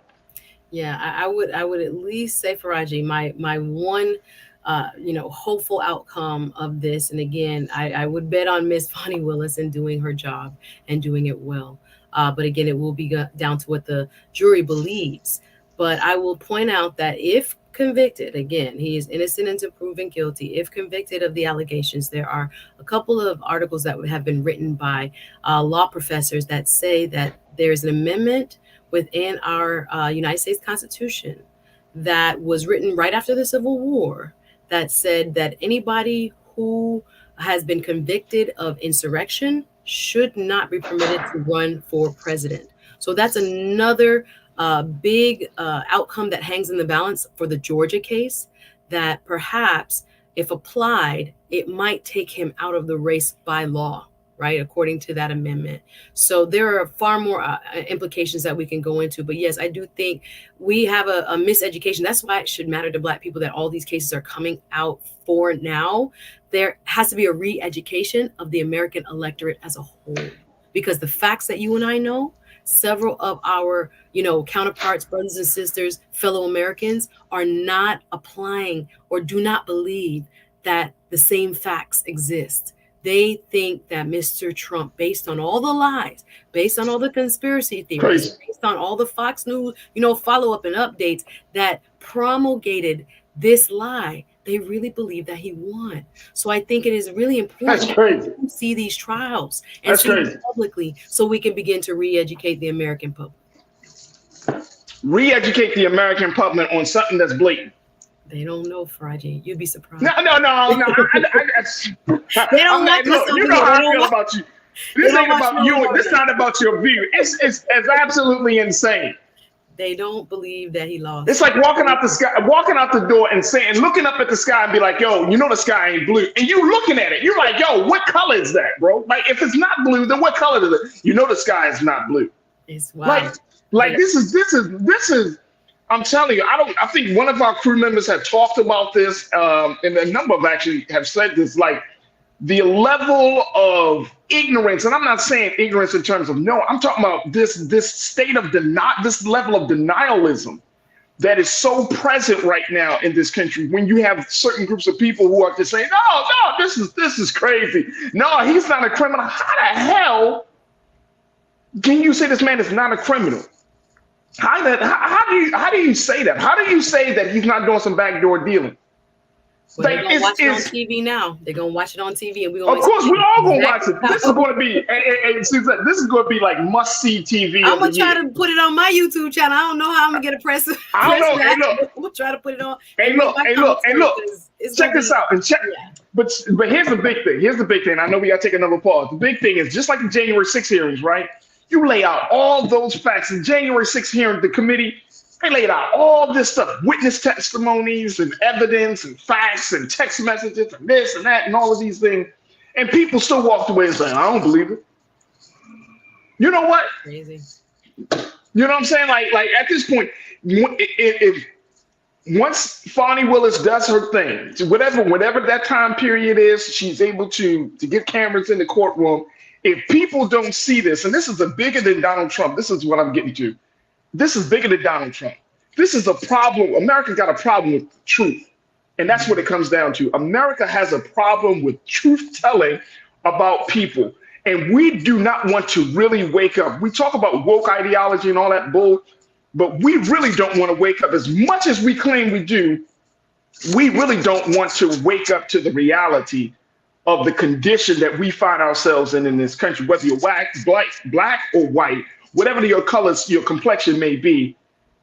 Yeah, I would at least say, Farajii, my one hopeful outcome of this, and again, I would bet on Miss Fonnie Willis in doing her job and doing it well. But again, it will be down to what the jury believes. But I will point out that if convicted, again, he is innocent until proven guilty. If convicted of the allegations, there are a couple of articles that have been written by law professors that say that there's an amendment within our United States Constitution that was written right after the Civil War that said that anybody who has been convicted of insurrection should not be permitted to run for president. So that's another big outcome that hangs in the balance for the Georgia case, that perhaps if applied, it might take him out of the race by law, right? According to that amendment. So there are far more implications that we can go into. But yes, I do think we have a miseducation. That's why it should matter to Black people that all these cases are coming out for now. There has to be a re-education of the American electorate as a whole, because the facts that you and I know, several of our, counterparts, brothers and sisters, fellow Americans are not applying or do not believe that the same facts exist. They think that Mr. Trump, based on all the lies, based on all the conspiracy theories, based on all the Fox News, follow-up and updates that promulgated this lie, they really believe that he won. So I think it is really important to see these trials and see them publicly so we can begin to re-educate the American public. Re-educate the American public on something that's blatant. They don't know, Farajii. You'd be surprised. No. They don't want look, you know how I feel about you. This ain't about you. This not about your view. It's absolutely insane. They don't believe that he lost. It's like walking out the door and saying, looking up at the sky and be like, yo, the sky ain't blue. And you looking at it, you're like, yo, what color is that, bro? Like, if it's not blue, then what color is it? The sky is not blue. It's wild. Like this is. I'm telling you, I think one of our crew members had talked about this, and a number of actually have said this, like the level of ignorance, and I'm not saying ignorance in terms of I'm talking about this state of this level of denialism that is so present right now in this country, when you have certain groups of people who are just saying, no, this is crazy. No, he's not a criminal. How the hell can you say this man is not a criminal? How do you say that? How do you say that he's not doing some backdoor dealing? Well, they're gonna watch it on TV now. They're gonna watch it on TV, and we're gonna. Of course, we're all gonna watch it. This is going to be, this is going to be like must-see TV. I'm gonna try to put it on my YouTube channel. I don't know how I'm gonna get a press. I don't know. Hey, look. We'll try to put it on. Hey, look. Check this out. And check. Yeah. But here's the big thing. Here's the big thing. I know we gotta take another pause. The big thing is, just like the January 6th hearings, right? You lay out all those facts. In January 6th hearing, the committee, They laid out all this stuff, witness testimonies and evidence and facts and text messages and this and that and all of these things. And people still walked away and saying, I don't believe it. You know what? Crazy. You know what I'm saying? Like at this point, if once Fonnie Willis does her thing, whatever that time period is, she's able to get cameras in the courtroom. If people don't see this, and this is bigger than Donald Trump, this is what I'm getting to. This is bigger than Donald Trump. This is a problem. America's got a problem with truth. And that's what it comes down to. America has a problem with truth telling about people. And we do not want to really wake up. We talk about woke ideology and all that bull, but we really don't want to wake up. As much as we claim we do, we really don't want to wake up to the reality of the condition that we find ourselves in this country, whether you're black or white, whatever your colors, your complexion may be.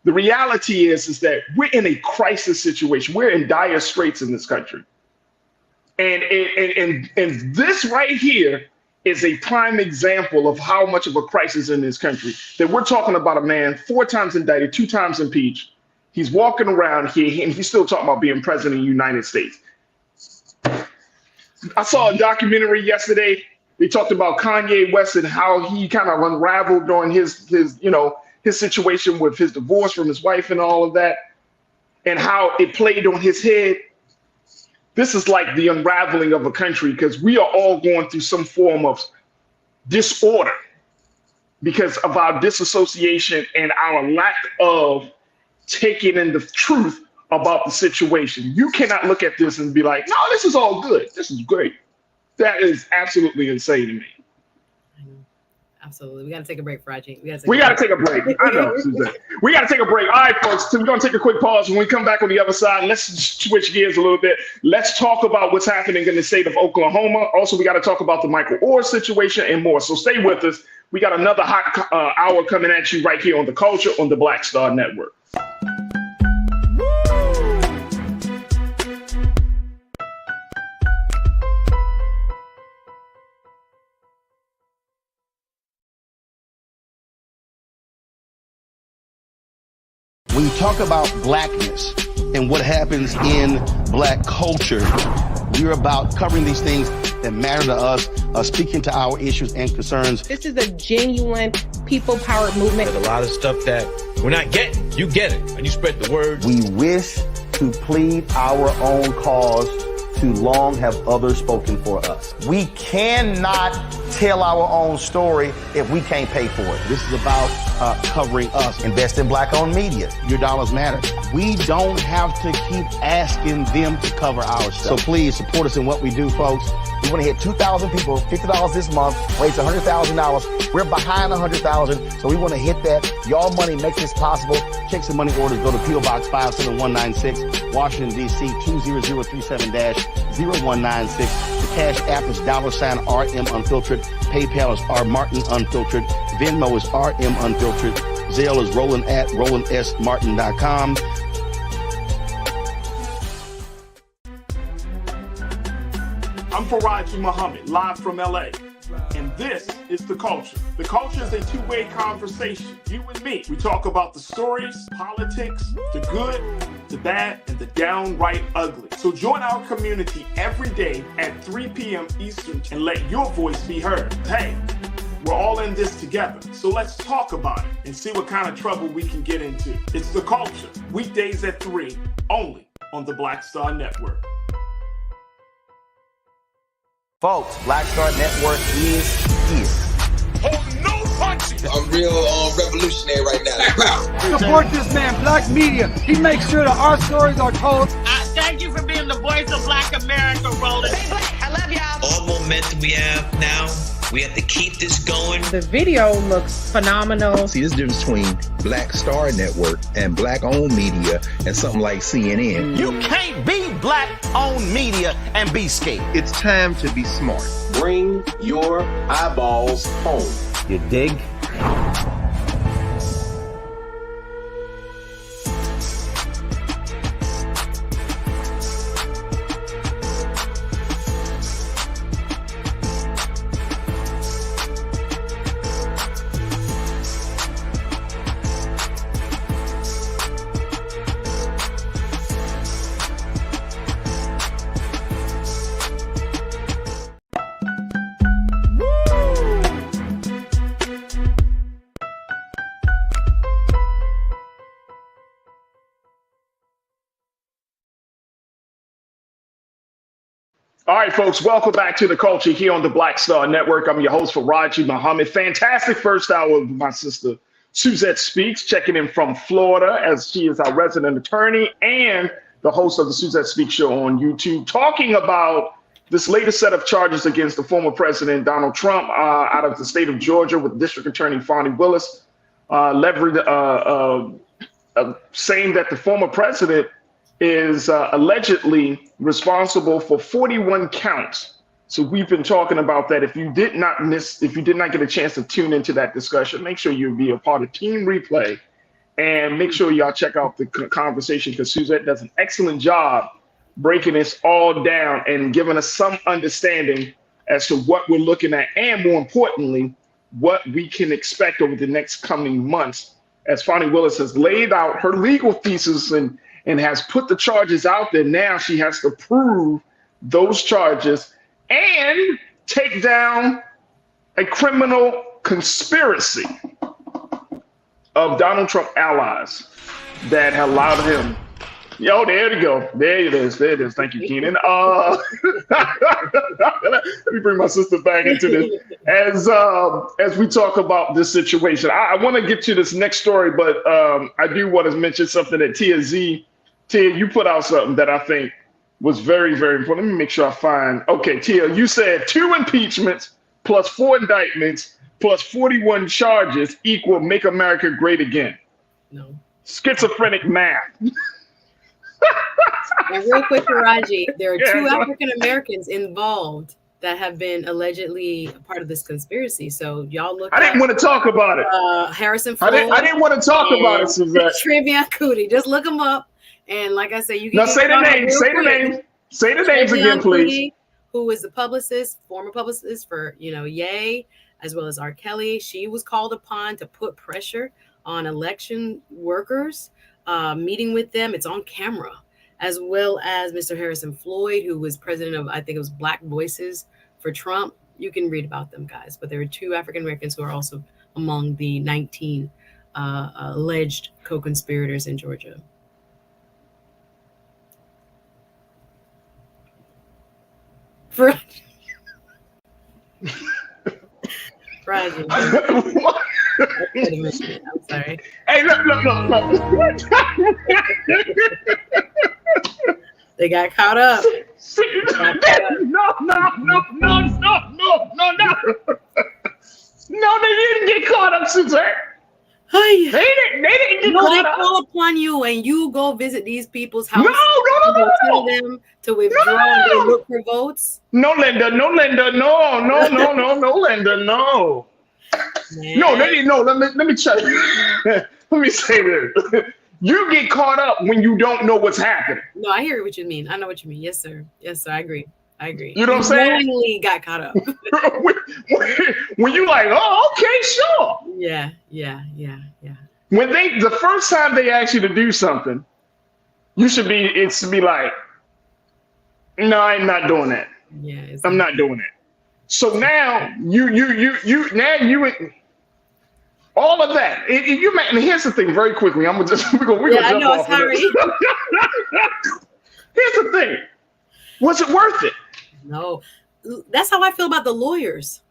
The reality is that we're in a crisis situation. We're in dire straits in this country. And this right here is a prime example of how much of a crisis in this country, that we're talking about a man 4 times indicted, 2 times impeached. He's walking around here and he's still talking about being president of the United States. I saw a documentary yesterday. They talked about Kanye West and how he kind of unraveled during his situation with his divorce from his wife and all of that, and how it played on his head. This is like the unraveling of a country, because we are all going through some form of disorder because of our disassociation and our lack of taking in the truth about the situation. You cannot look at this and be like, no, this is all good. This is great. That is absolutely insane to me. Absolutely. We got to take a break, Farajii. We got to take a break. I know, Suzanne. We got to take a break. All right, folks. So we're going to take a quick pause. When we come back on the other side, let's switch gears a little bit. Let's talk about what's happening in the state of Oklahoma. Also, we got to talk about the Michael Orr situation and more. So stay with us. We got another hot hour coming at you right here on The Culture on the Black Star Network. When you talk about blackness and what happens in black culture, we're about covering these things that matter to us, speaking to our issues and concerns. This is a genuine people-powered movement. There's a lot of stuff that we're not getting. You get it, and you spread the word. We wish to plead our own cause. Too long have others spoken for us. We cannot tell our own story if we can't pay for it. This is about covering us. Invest in black-owned media. Your dollars matter. We don't have to keep asking them to cover our stuff. So please support us in what we do, folks. We want to hit 2,000 people, $50 this month, raise $100,000. We're behind 100,000, so we want to hit that. Y'all money makes this possible. Check some money orders. Go to P.O. Box 57196, Washington, D.C. 20037-0196. The Cash App is $RM Unfiltered. PayPal is R Martin Unfiltered. Venmo is RM Unfiltered. Zelle is roland@rolandsmartin.com. I'm Farajii Muhammad, live from LA. And this is The Culture. The Culture is a two-way conversation. You and me. We talk about the stories, politics, the good, the bad, and the downright ugly. So join our community every day at 3 p.m. Eastern and let your voice be heard. Hey, we're all in this together. So let's talk about it and see what kind of trouble we can get into. It's The Culture, weekdays at 3, only on the Black Star Network. Folks, Black Star Network is here. Oh, no punching. I'm real revolutionary right now. Support this man, Black Media. He makes sure that our stories are told. Thank you for being the voice of Black America, Roland. Stay black. I love y'all. All momentum we have now, we have to keep this going. The video looks phenomenal. See, this difference between Black Star Network and black-owned media and something like CNN. You can't be black-owned media and be scared. It's time to be smart. Bring your eyeballs home. You dig? All right, folks, welcome back to The Culture here on the Black Star Network. I'm your host, Farajii Muhammad. Fantastic first hour of my sister, Suzette Speaks, checking in from Florida as she is our resident attorney and the host of the Suzette Speaks show on YouTube, talking about this latest set of charges against the former president, Donald Trump, out of the state of Georgia with District Attorney Fani Willis, saying that the former president is allegedly responsible for 41 counts. So we've been talking about that. If you did not get a chance to tune into that discussion, make sure you be a part of Team Replay and make sure y'all check out the conversation, because Suzette does an excellent job breaking this all down and giving us some understanding as to what we're looking at, and more importantly, what we can expect over the next coming months, as Fani Willis has laid out her legal thesis and has put the charges out there. Now she has to prove those charges and take down a criminal conspiracy of Donald Trump allies that allowed him. Yo, there you go. There it is. There it is. Thank you, Keenan. Let me bring my sister back into this as we talk about this situation. I want to get to this next story, but I do want to mention something that Tia, you put out something that I think was very, very important. Let me make sure I find. Okay, Tia, you said 2 impeachments plus 4 indictments plus 41 charges equal Make America Great Again. No. Schizophrenic math. And real quick, Farajii, there are 2 African Americans involved that have been allegedly a part of this conspiracy. So y'all look. I didn't want to talk about it. Harrison Floyd. I didn't want to talk about it, Suzette. Trivia Cootie. Just look them up. And like I say, you can now say the names. Say the names. Say the names again, please. Who is the publicist, former publicist for Ye, as well as R. Kelly. She was called upon to put pressure on election workers, meeting with them. It's on camera, as well as Mr. Harrison Floyd, who was president of, I think it was Black Voices for Trump. You can read about them, guys. But there are 2 African Americans who are also among the 19 alleged co-conspirators in Georgia. Farajii. I'm sorry. Hey, look. They got caught up. No. No, they didn't get caught up, Suzette. They didn't get caught up. They call upon you and you go visit these people's houses. No. Tell them to withdraw and they look for votes. No, Linda. No, Linda. No, Linda. No. Man. No, they didn't know. Let me check. Let me say this. You get caught up when you don't know what's happening. No, I hear what you mean. I know what you mean. Yes, sir. I agree. You know what I'm saying? Knowingly got caught up. when you like, oh, okay, sure. Yeah. When the first time they ask you to do something, it's to be like, no, I'm not doing that. Yeah, I'm not doing it. So now you all of that. And here's the thing, very quickly. We're gonna jump off of this. Here's the thing. Was it worth it? No. That's how I feel about the lawyers.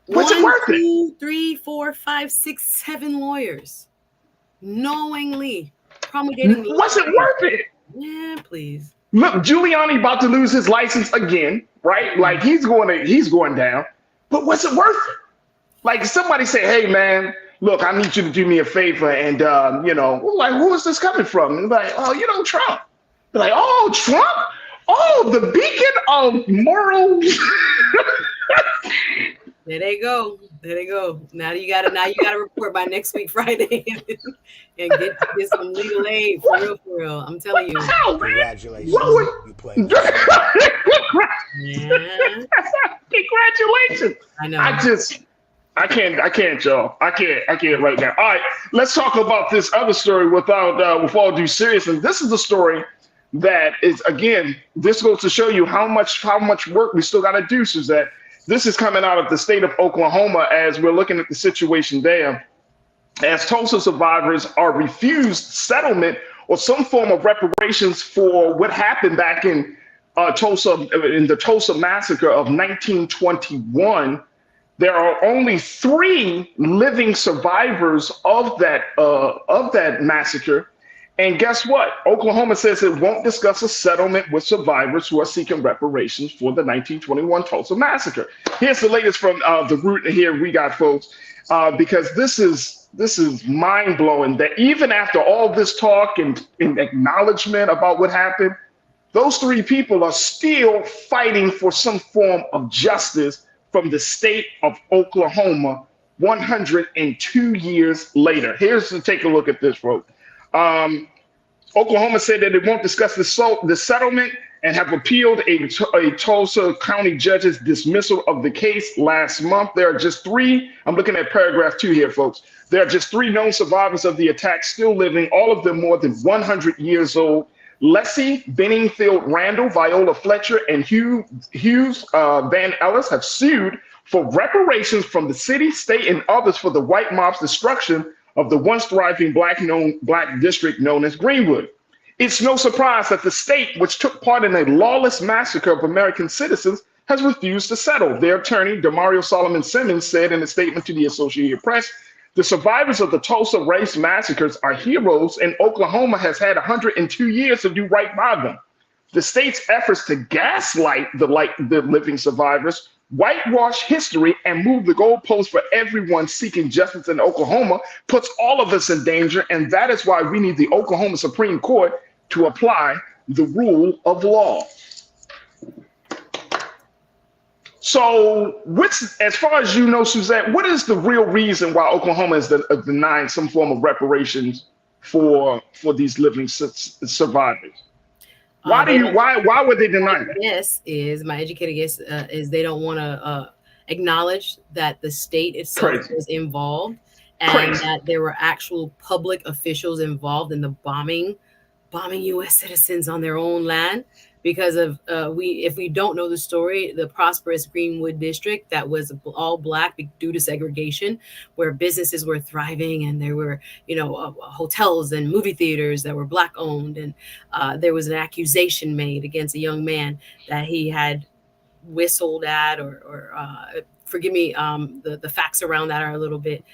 Was it worth it? 1, 2, 3, 4, 5, 6, 7 lawyers knowingly promulgating. Was it worth it? Yeah, please. Look, Giuliani about to lose his license again, right? Like he's going down. But was it worth it? Like somebody say, hey man, look, I need you to do me a favor, and like, who is this coming from? And like, oh, Trump. They're like, oh, Trump? Oh, the beacon of moral. There they go. Now you gotta report by next week Friday and get some legal aid for real. I'm telling you. Congratulations. You played. Yeah. Congratulations. I know. I can't, y'all. I can't right now. All right, let's talk about this other story with all due seriousness. This is a story that is, again, this goes to show you how much work we still got to do, Suzette. This is coming out of the state of Oklahoma as we're looking at the situation there. As Tulsa survivors are refused settlement or some form of reparations for what happened back in Tulsa in the Tulsa massacre of 1921, there are only 3 living survivors of that massacre. And guess what? Oklahoma says it won't discuss a settlement with survivors who are seeking reparations for the 1921 Tulsa massacre. Here's the latest from the root here we got, folks, because this is mind blowing. That even after all this talk and acknowledgement about what happened, those 3 people are still fighting for some form of justice from the state of Oklahoma 102 years later. Here's to take a look at this, folks. Oklahoma said that it won't discuss the settlement and have appealed a Tulsa County judge's dismissal of the case last month. There are just 3, I'm looking at paragraph 2 here, folks. There are just 3 known survivors of the attack still living, all of them more than 100 years old. Leslie Benningfield Randall, Viola Fletcher, and Hughes Van Ellis have sued for reparations from the city, state, and others for the white mob's destruction of the once thriving black district known as Greenwood. It's no surprise that the state, which took part in a lawless massacre of American citizens, has refused to settle. Their attorney, Demario Solomon Simmons, said in a statement to the Associated Press, the survivors of the Tulsa race massacres are heroes, and Oklahoma has had 102 years to do right by them. The state's efforts to gaslight the living survivors, whitewash history, and move the goalposts for everyone seeking justice in Oklahoma puts all of us in danger, and that is why we need the Oklahoma Supreme Court to apply the rule of law. So, as far as you know, Suzette, what is the real reason why Oklahoma is denying some form of reparations for these living survivors? Why would they deny that? Yes, is my educated guess is they don't want to acknowledge that the state itself was involved and that there were actual public officials involved in the bombing U.S. citizens on their own land. Because of if we don't know the story, the prosperous Greenwood district that was all black due to segregation, where businesses were thriving and there were hotels and movie theaters that were black owned, and there was an accusation made against a young man that he had whistled at or forgive me, the facts around that are a little bit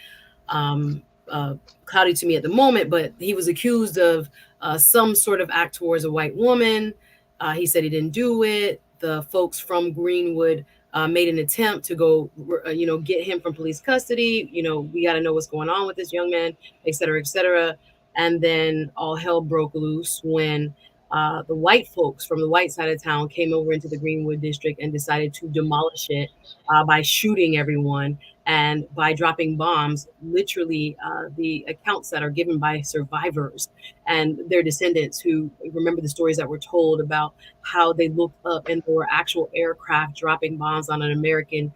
cloudy to me at the moment, but he was accused of some sort of act towards a white woman. He said he didn't do it. The folks from Greenwood made an attempt to go, get him from police custody. We got to know what's going on with this young man, et cetera, et cetera. And then all hell broke loose when the white folks from the white side of town came over into the Greenwood district and decided to demolish it by shooting everyone and by dropping bombs. Literally, the accounts that are given by survivors and their descendants who remember the stories that were told about how they looked up and there were actual aircraft dropping bombs on an American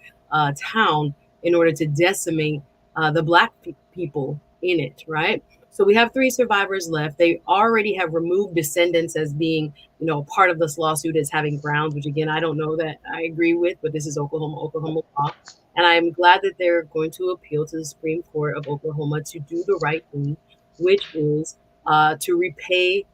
town in order to decimate the black people in it, right? So we have 3 survivors left. They already have removed descendants as being, part of this lawsuit as having grounds, which again, I don't know that I agree with, but this is Oklahoma law. And I'm glad that they're going to appeal to the Supreme Court of Oklahoma to do the right thing, which is to repay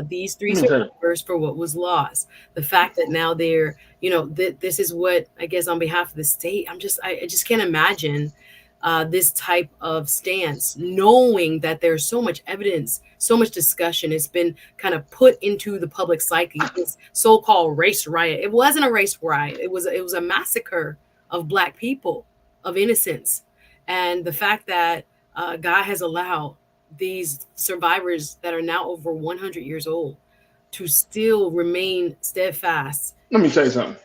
these 3 survivors for what was lost. The fact that now they're, this is what, I guess on behalf of the state, I just can't imagine this type of stance, knowing that there's so much evidence, so much discussion. It's been kind of put into the public psyche, this so-called race riot. It wasn't a race riot. It was a massacre of black people, of innocence. And the fact that God has allowed these survivors that are now over 100 years old to still remain steadfast. Let me tell you something.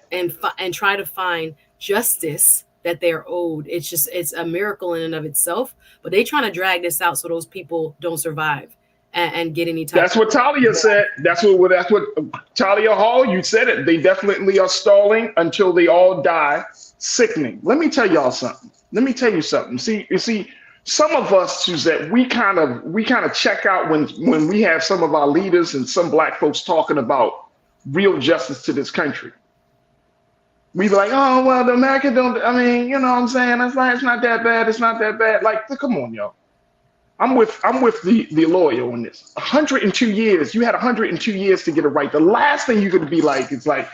And try to find justice that they're owed. It's a miracle in and of itself, but they trying to drag this out so those people don't survive and get any type. That's what Talia said. That's what Talia Hall, you said it. They definitely are stalling until they all die. Sickening. Let me tell y'all something. Let me tell you something. You see, some of us, Suzette, we kind of check out when we have some of our leaders and some black folks talking about real justice to this country. We be like, oh, well, the American don't, I mean, you know what I'm saying? It's not that bad. It's not that bad. Like, come on, y'all. I'm with the lawyer on this. 102 years. You had 102 years to get it right. The last thing you're going to be like is like,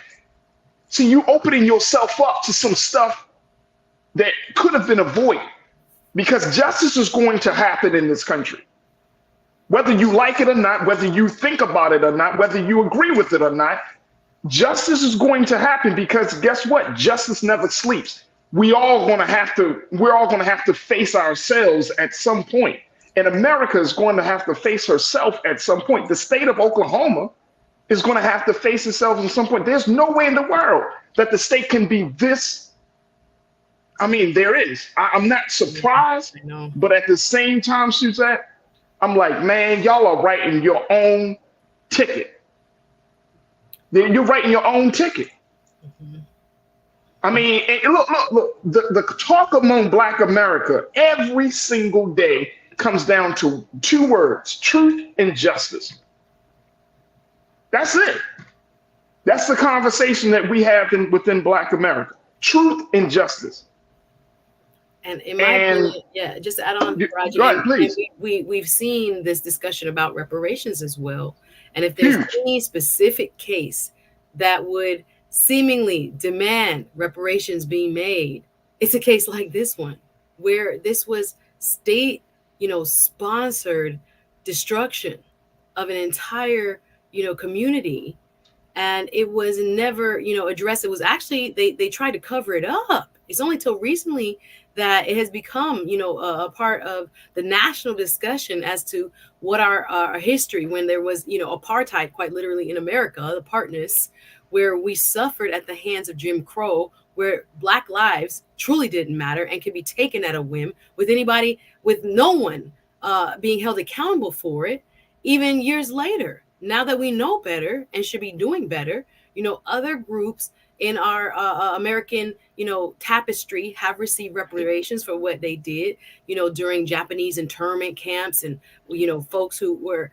see, you opening yourself up to some stuff that could have been avoided, because justice is going to happen in this country. Whether you like it or not, whether you think about it or not, whether you agree with it or not, justice is going to happen, because guess what? Justice never sleeps. We're all going to have to face ourselves at some point. And America is going to have to face herself at some point. The state of Oklahoma is going to have to face itself at some point. There's no way in the world that the state can be this. I mean, there is. I'm not surprised, but at the same time, Suzette, I'm like, man, y'all are writing your own ticket. You're writing your own ticket. I mean, and look, the talk among Black America every single day comes down to two words: truth and justice. That's it. That's the conversation that we have within Black America: truth and justice. And in my opinion, yeah, just to add on, Farajii, go ahead, please. We've seen this discussion about reparations as well. And if there's any specific case that would seemingly demand reparations being made, it's a case like this one, where this was state, sponsored destruction of an entire, community. And it was never, addressed. It was actually, they tried to cover it up. It's only till recently that it has become, a part of the national discussion as to what our history, when there was, apartheid, quite literally in America, the partness, where we suffered at the hands of Jim Crow, where Black lives truly didn't matter and could be taken at a whim with no one being held accountable for it, even years later. Now that we know better and should be doing better, other groups in our American, tapestry have received reparations for what they did, during Japanese internment camps and, folks who were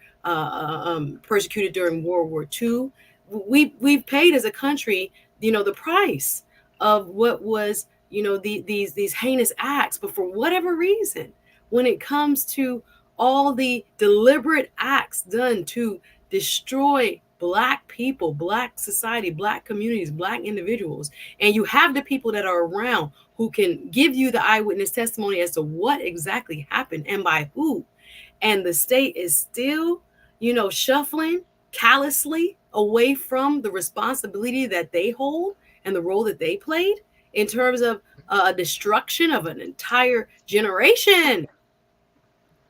persecuted during World War II. We've paid as a country, the price of what was, these heinous acts. But for whatever reason, when it comes to all the deliberate acts done to destroy Black people, Black society, Black communities, Black individuals, and you have the people that are around who can give you the eyewitness testimony as to what exactly happened and by who, and the state is still, shuffling callously away from the responsibility that they hold and the role that they played in terms of destruction of an entire generation.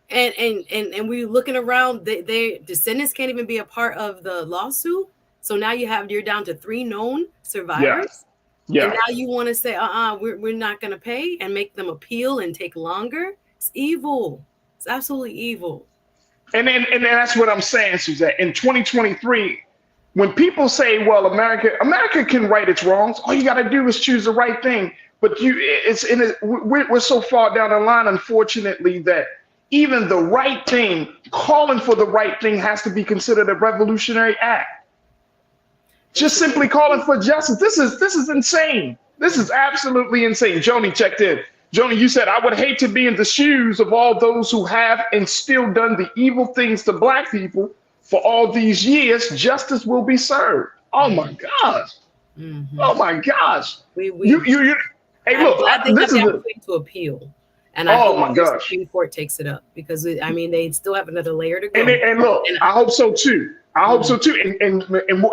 And we're looking around, their descendants can't even be a part of the lawsuit. So now you're down to 3 known survivors. Yeah. And now you want to say, we're not going to pay and make them appeal and take longer. It's evil. It's absolutely evil. And that's what I'm saying, Suzette. In 2023, when people say, well, America can right its wrongs, all you got to do is choose the right thing. But we're so far down the line, unfortunately, that even the right thing, calling for the right thing, has to be considered a revolutionary act. Just simply calling for justice. This is insane. This is absolutely insane. Joni checked in. Joni, you said, I would hate to be in the shoes of all those who have and still done the evil things to Black people for all these years. Justice will be served. Oh my gosh. Mm-hmm. Oh my gosh. Hey, look, I think this is to appeal. And I hope the Supreme Court takes it up, because they still have another layer to go. And look, I hope so too. And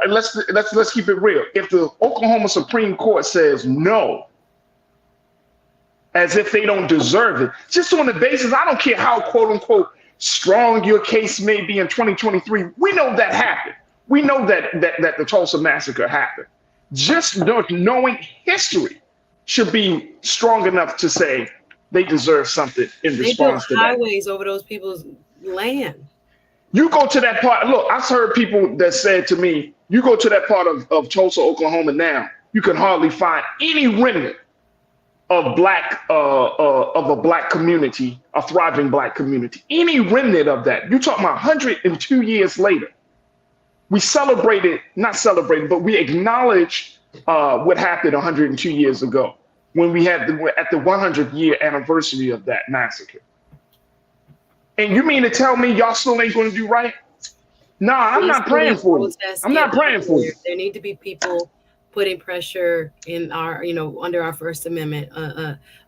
let's keep it real. If the Oklahoma Supreme Court says no, as if they don't deserve it, just on the basis, I don't care how quote unquote strong your case may be in 2023. We know that happened. We know that the Tulsa massacre happened. Just knowing history should be strong enough to say they deserve something in response to that. They built highways over those people's land. You go to that part. Look, I've heard people that said to me, you go to that part of Tulsa, Oklahoma now, you can hardly find any remnant of a Black community, a thriving Black community. Any remnant of that. You're talking about 102 years later. We but we acknowledge what happened 102 years ago, when we had at the 100-year anniversary of that massacre. And you mean to tell me y'all still ain't going to do right? Nah, I'm not praying for you. I'm not praying for you. There need to be people putting pressure in our, under our First Amendment,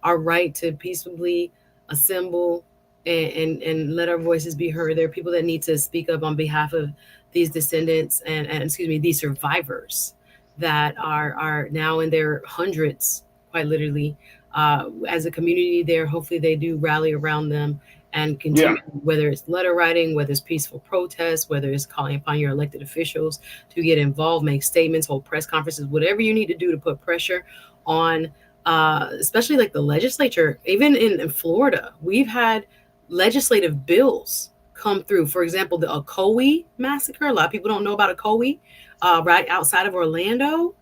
our right to peaceably assemble and let our voices be heard. There are people that need to speak up on behalf of these descendants and these survivors that are now in their hundreds, quite literally. As a community there, hopefully they do rally around them and continue, whether it's letter writing, whether it's peaceful protests, whether it's calling upon your elected officials to get involved, make statements, hold press conferences, whatever you need to do to put pressure on, especially like the legislature. Even in Florida, we've had legislative bills come through. For example, the Ocoee massacre. A lot of people don't know about Ocoee, right outside of Orlando.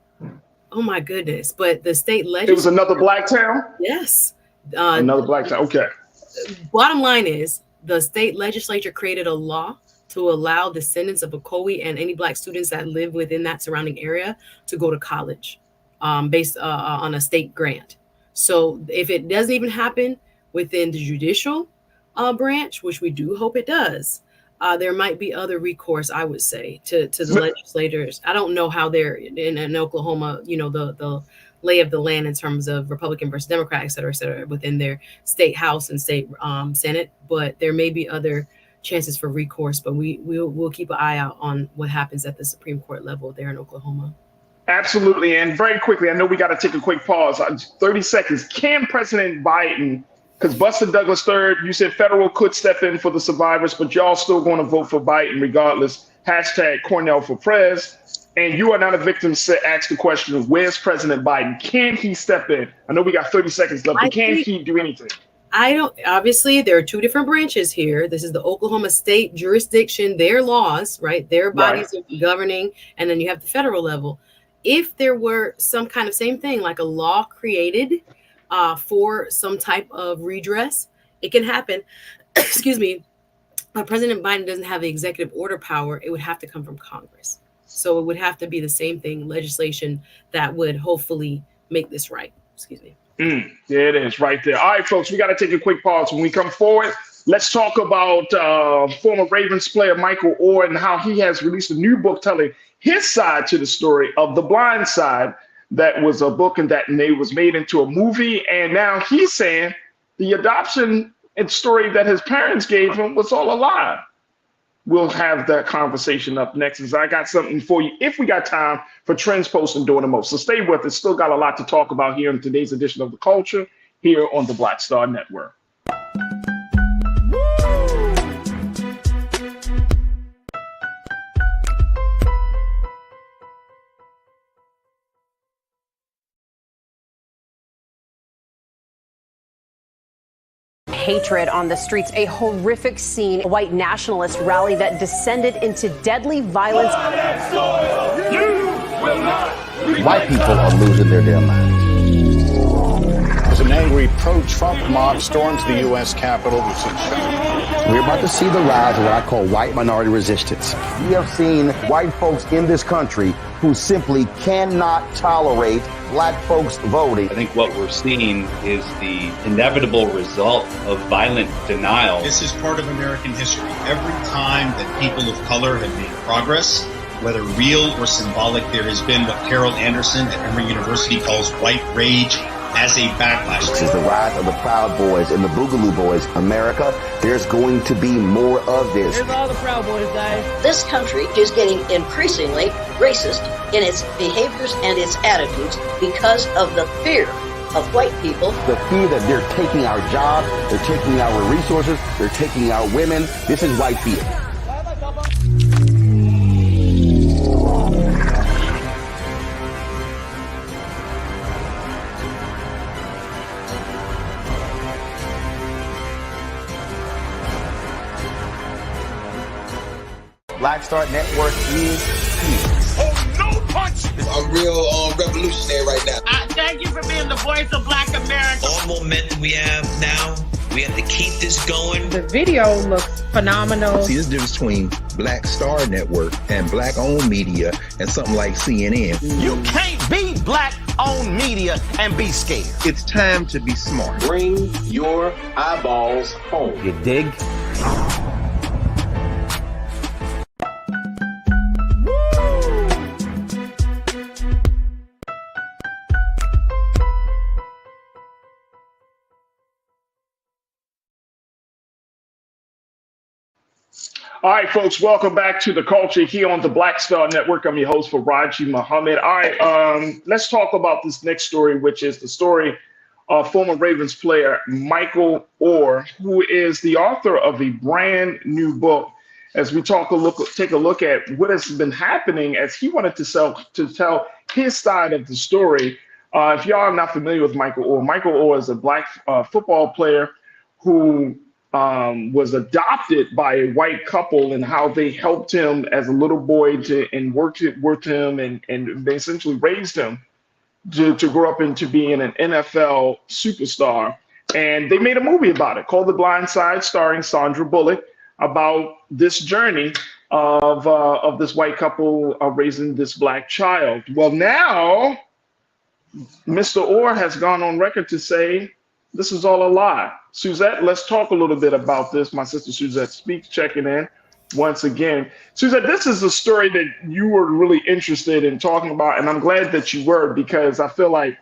Oh my goodness. But the state legislature. It was another black town? Yes. Another black town. Okay. Bottom line is the state legislature created a law to allow descendants of Ocoee and any black students that live within that surrounding area to go to college based on a state grant. So if it doesn't even happen within the judicial branch, which we do hope it does, there might be other recourse, I would say, to the legislators. I don't know how they're in Oklahoma, the lay of the land in terms of Republican versus Democrat, et cetera, within their state house and state Senate. But there may be other chances for recourse, but we'll keep an eye out on what happens at the Supreme Court level there in Oklahoma. Absolutely. And very quickly, I know we got to take a quick pause. 30 seconds. Can President Biden, because Buster Douglas III, you said federal could step in for the survivors, but y'all still going to vote for Biden regardless. # Cornell for Prez. And you are not a victim. Ask the question, where's President Biden? Can he step in? I know we got 30 seconds left, but can he do anything? Obviously, there are two different branches here. This is the Oklahoma state jurisdiction, their laws, right? Their bodies of governing. And then you have the federal level. If there were some kind of same thing, like a law created for some type of redress, it can happen. Excuse me. President Biden doesn't have the executive order power. It would have to come from Congress. So it would have to be the same thing, legislation that would hopefully make this right. Excuse me. There it is right there. All right, folks, we got to take a quick pause. When we come forward, let's talk about former Ravens player Michael Orr and how he has released a new book telling his side to the story of The Blind Side. That was a book and that was made into a movie. And now he's saying the adoption and story that his parents gave him was all a lie. We'll have that conversation up next, as I got something for you if we got time for Trends, Post, and Doing the Most. So stay with us. Still got a lot to talk about here in today's edition of The Culture here on the Black Star Network. Hatred on the streets, a horrific scene, a white nationalist rally that descended into deadly violence. White people are losing their damn minds. As an angry pro-Trump mob storms the U.S. Capitol, we're about to see the rise of what I call white minority resistance. We have seen white folks in this country who simply cannot tolerate black folks voting. I think what we're seeing is the inevitable result of violent denial. This is part of American history. Every time that people of color have made progress, whether real or symbolic, there has been what Carol Anderson at Emory University calls white rage as a backlash. This is the rise of the Proud Boys and the Boogaloo Boys. America, there's going to be more of this. Here's all the Proud Boys, guys. This country is getting increasingly racist in its behaviors and its attitudes because of the fear of white people. The fear that they're taking our jobs, they're taking our resources, they're taking our women. This is white fear. Black Star Network is here. Oh, no punch! I'm real revolutionary right now. Thank you for being the voice of Black America. All momentum we have now, we have to keep this going. The video looks phenomenal. See, this difference between Black Star Network and black-owned media and something like CNN. You can't be black-owned media and be scared. It's time to be smart. Bring your eyeballs home. You dig? All right, folks, welcome back to The Culture here on the Black Star Network. I'm your host, Farajii Muhammad. All right, let's talk about this next story, which is the story of former Ravens player Michael Oher, who is the author of a brand new book. As we take a look at what has been happening, as he wanted to tell his side of the story. If y'all are not familiar with Michael Oher is a black football player who was adopted by a white couple, and how they helped him as a little boy and worked with him and they essentially raised him to grow up into being an NFL superstar. And they made a movie about it called The Blind Side, starring Sandra Bullock, about this journey of this white couple raising this black child. Well, now Mr. Oher has gone on record to say this is all a lie. Suzette, let's talk a little bit about this. My sister Suzette Speaks checking in once again. Suzette, this is a story that you were really interested in talking about, and I'm glad that you were, because I feel like,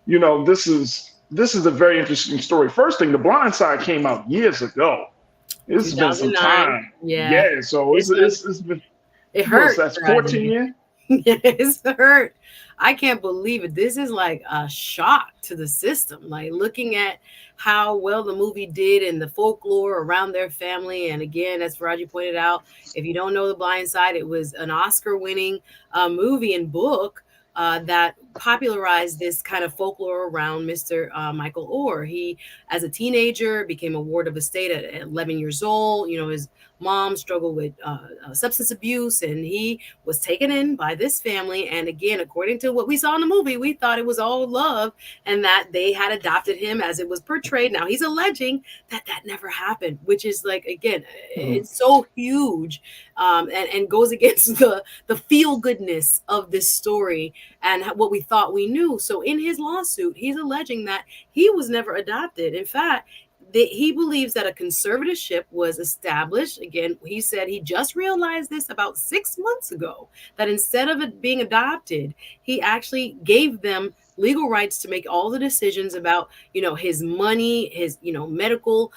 you know, this is a very interesting story. First thing, The Blind Side came out years ago. It's been some time. Yeah. So it's been. It hurt. That's 14 years. Yes, it hurt. I can't believe it. This is like a shock to the system. Like looking at how well the movie did and the folklore around their family. And again, as Farajii pointed out, if you don't know The Blind Side, it was an Oscar-winning movie and book that popularized this kind of folklore around Mr. Michael Oher. He, as a teenager, became a ward of a state at 11 years old. You know, his mom struggled with substance abuse, and he was taken in by this family. And again, according to what we saw in the movie, we thought it was all love and that they had adopted him as it was portrayed. Now he's alleging that never happened, which is like, again, it's so huge and goes against the feel goodness of this story and what we thought we knew. So in his lawsuit, he's alleging that he was never adopted. In fact, he believes that a conservatorship was established. Again, he said he just realized this about 6 months ago, that instead of it being adopted, he actually gave them legal rights to make all the decisions about, you know, his money, his, you know, medical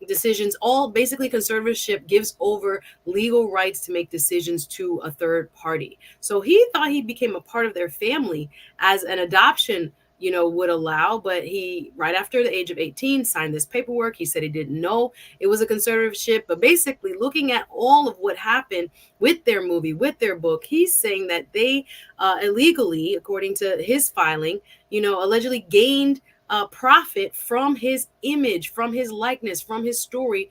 decisions. All basically conservatorship gives over legal rights to make decisions to a third party. So he thought he became a part of their family as an adoption, you know, would allow, but he, right after the age of 18, signed this paperwork. He said he didn't know it was a conservatorship, but basically looking at all of what happened with their movie, with their book, he's saying that they illegally, according to his filing, you know, allegedly gained profit from his image, from his likeness, from his story,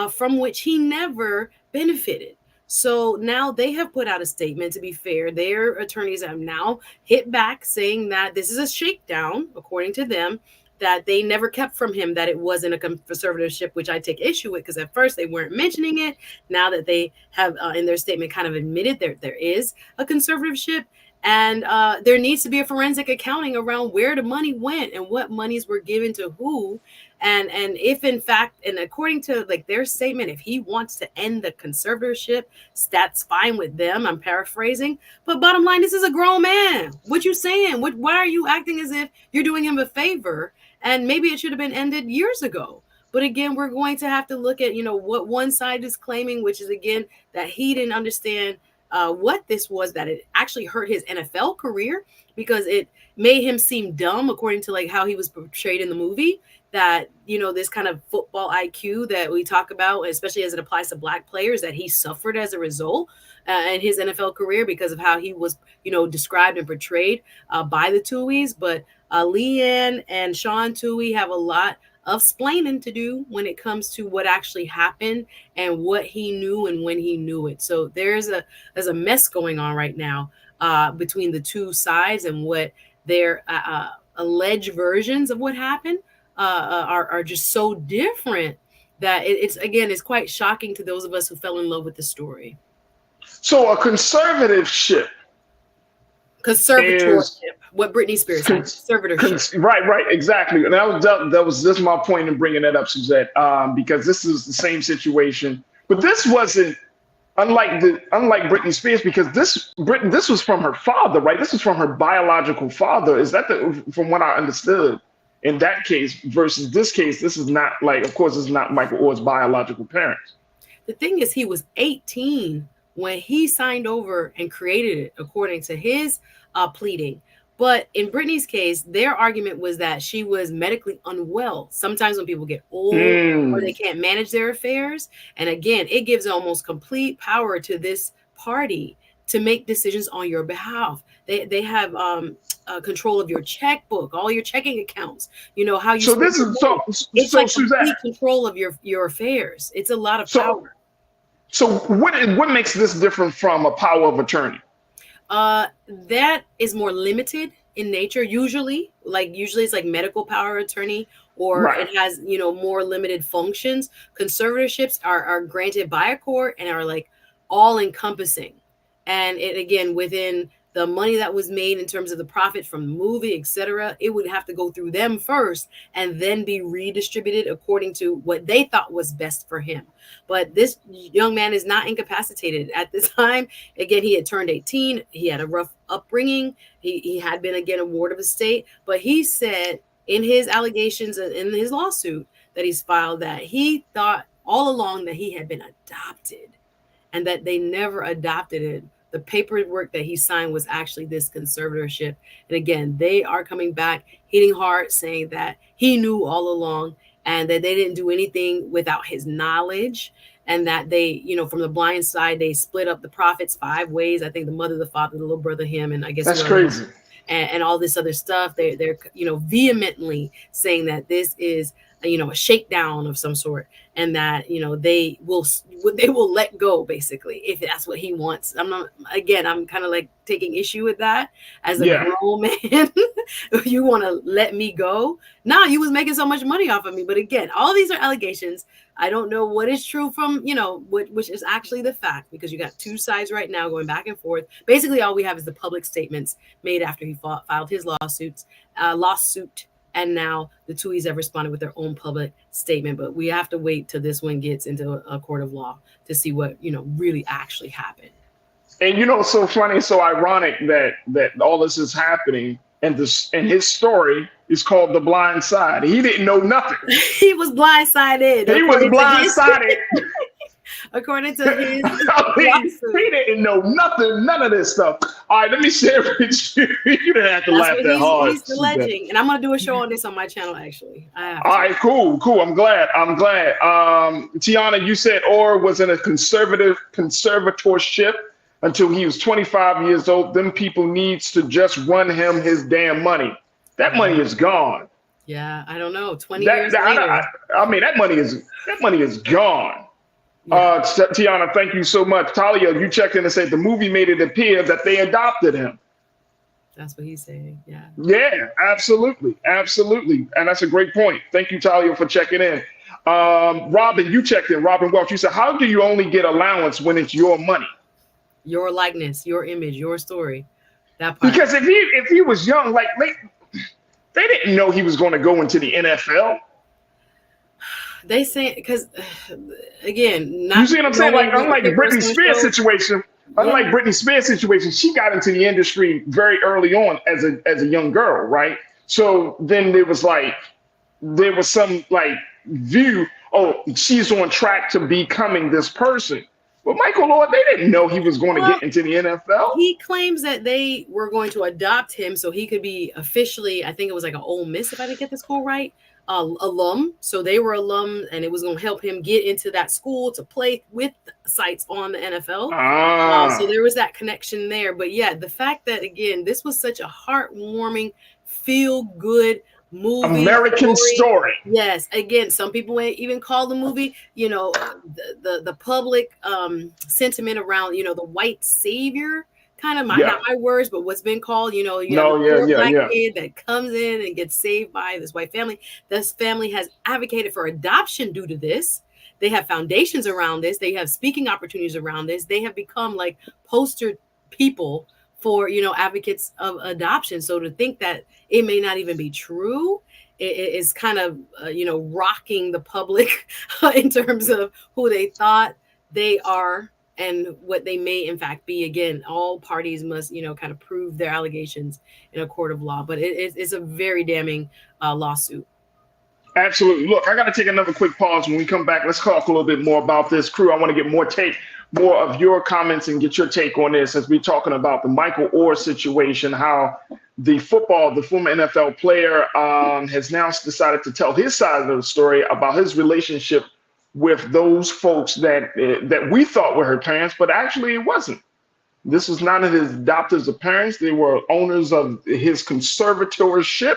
from which he never benefited. So now they have put out a statement. To be fair, their attorneys have now hit back saying that this is a shakedown, according to them, that they never kept from him that it wasn't a conservatorship, which I take issue with, because at first they weren't mentioning it. Now that they have in their statement kind of admitted there is a conservatorship, and there needs to be a forensic accounting around where the money went and what monies were given to who. And if in fact, and according to like their statement, if he wants to end the conservatorship, that's fine with them. I'm paraphrasing, but bottom line, this is a grown man. What you saying? Why are you acting as if you're doing him a favor? And maybe it should have been ended years ago. But again, we're going to have to look at, you know, what one side is claiming, which is again that he didn't understand what this was, that it actually hurt his NFL career because it made him seem dumb, according to like how he was portrayed in the movie. That, you know, this kind of football IQ that we talk about, especially as it applies to black players, that he suffered as a result in his NFL career because of how he was, you know, described and portrayed by the Tuohys. But Leanne and Sean Tuohy have a lot of splaining to do when it comes to what actually happened and what he knew and when he knew it. So there's a mess going on right now between the two sides, and what their alleged versions of what happened are just so different that it's quite shocking to those of us who fell in love with the story. So a conservatorship What Britney Spears had, conservatorship. Right, exactly. And that was just my point in bringing that up, Suzette, because this is the same situation, but this wasn't unlike Britney Spears, because this was from her father, right? This was from her biological father. Is that from what I understood in that case versus this case? This is not like, of course, it's not Michael Oher's biological parents. The thing is, he was 18 when he signed over and created it, according to his pleading. But in Britney's case, their argument was that she was medically unwell. Sometimes when people get old or they can't manage their affairs. And again, it gives almost complete power to this party to make decisions on your behalf. They have control of your checkbook, all your checking accounts. You know how you. So this is it's like complete control of your affairs. It's a lot of power. So what makes this different from a power of attorney? That is more limited in nature. Usually it's like medical power of attorney, or it has, more limited functions. Conservatorships are granted by a court and are like all encompassing. And it, again, within the money that was made in terms of the profit from the movie, etc., it would have to go through them first and then be redistributed according to what they thought was best for him. But this young man is not incapacitated at the time. Again, he had turned 18. He had a rough upbringing. He had been, again, a ward of the state. But he said in his allegations in his lawsuit that he's filed that he thought all along that he had been adopted and that they never adopted him. The paperwork that he signed was actually this conservatorship. And again, they are coming back, hitting hard, saying that he knew all along and that they didn't do anything without his knowledge. And that they, from the blind side, they split up the profits 5 ways. I think the mother, the father, the little brother, him, and I guess that's crazy. And all this other stuff. They're vehemently saying that this is a shakedown of some sort, and that they will let go, basically, if that's what he wants. I'm kind of like taking issue with that as a grown man. You want to let me go? Nah, you was making so much money off of me. But again, all these are allegations. I don't know what is true from which is actually the fact, because you got two sides right now going back and forth. Basically, all we have is the public statements made after he filed his lawsuit. And now the Tuohys have responded with their own public statement. But we have to wait till this one gets into a court of law to see what, really actually happened. And, it's so funny, so ironic that all this is happening. And his story is called The Blind Side. He didn't know nothing. He was blindsided. He was blindsided. According to his lawsuit. He didn't know nothing, none of this stuff. All right, let me share with you. You didn't have to laugh that hard. He's alleging, and I'm going to do a show on this on my channel, actually. All right, cool. I'm glad. Tiana, you said Orr was in a conservatorship until he was 25 years old. Them people needs to just run him his damn money. That money is gone. Yeah, I don't know. 20 years later. That money is gone. Yeah. Tiana, thank you so much. Talia, you checked in and said the movie made it appear that they adopted him. That's what he's saying. Yeah. Yeah, absolutely. And that's a great point. Thank you, Talia, for checking in. Robin, you checked in. Robin Welch, you said, how do you only get allowance when it's your money? Your likeness, your image, your story. That part. Because if he was young, like they didn't know he was going to go into the NFL. They say, because again, you see what I'm saying? Like, unlike Britney Spears situation, she got into the industry very early on as a young girl, right? So then there was some view, oh, she's on track to becoming this person. But Michael Oher, they didn't know he was going to get into the NFL. He claims that they were going to adopt him so he could be officially, I think it was like an Ole Miss, if I didn't get the school right, alum. So they were alum, and it was going to help him get into that school to play with sites on the NFL. So there was that connection there. But yeah, the fact that, again, this was such a heartwarming, feel-good movie, American story. Yes, again, some people even call the movie, the public sentiment around, the white savior, kind of not my words, but what's been called, you have a black kid that comes in and gets saved by this white family. This family has advocated for adoption due to this. They have foundations around this. They have speaking opportunities around this. They have become like poster people for, advocates of adoption. So to think that it may not even be true, it is kind of, rocking the public in terms of who they thought they are and what they may in fact be. Again, all parties must, kind of prove their allegations in a court of law. But it's a very damning lawsuit. Absolutely. Look, I got to take another quick pause. When we come back, let's talk a little bit more about this. Crew, I want to get more of your comments and get your take on this as we're talking about the Michael Oher situation, how the former NFL player has now decided to tell his side of the story about his relationship with those folks that we thought were her parents, but actually it wasn't. This was not his adoptive parents. They were owners of his conservatorship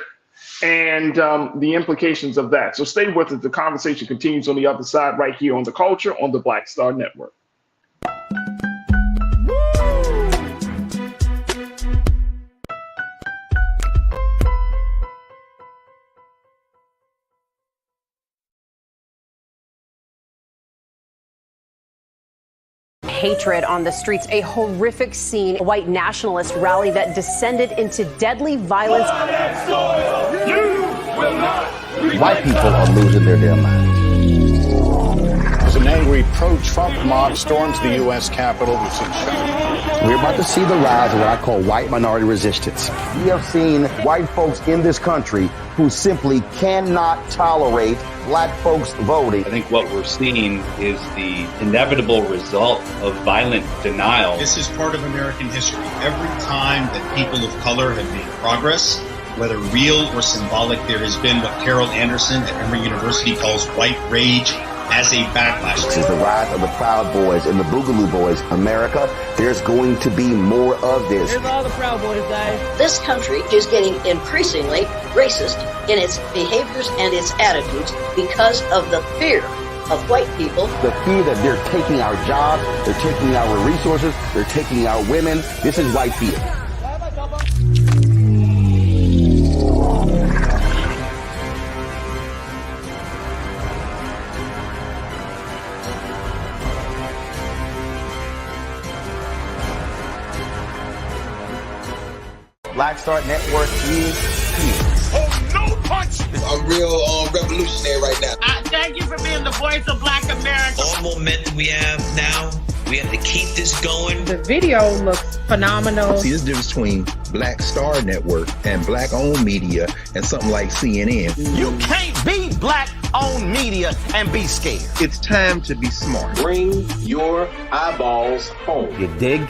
and the implications of that. So stay with us. The conversation continues on the other side right here on The Culture on the Black Star Network. Hatred on the streets, a horrific scene, a white nationalist rally that descended into deadly violence. White people are losing their damn minds. As an angry pro-Trump mob storms the U.S. Capitol, we're about to see the rise of what I call white minority resistance. We have seen white folks in this country who simply cannot tolerate black folks voting. I think what we're seeing is the inevitable result of violent denial. This is part of American history. Every time that people of color have made progress, whether real or symbolic, there has been what Carol Anderson at Emory University calls white rage as a backlash. This is the rise of the Proud Boys and the Boogaloo Boys. America, there's going to be more of this. Here's all the Proud Boys, guys. This country is getting increasingly racist in its behaviors and its attitudes because of the fear of white people. The fear that they're taking our jobs, they're taking our resources, they're taking our women. This is white fear. Black Star Network is here. Oh, no punch! I'm real revolutionary right now. Thank you for being the voice of Black America. All momentum we have now, we have to keep this going. The video looks phenomenal. See, there's a difference between Black Star Network and black-owned media and something like CNN. You can't be black-owned media and be scared. It's time to be smart. bring your eyeballs home. You dig?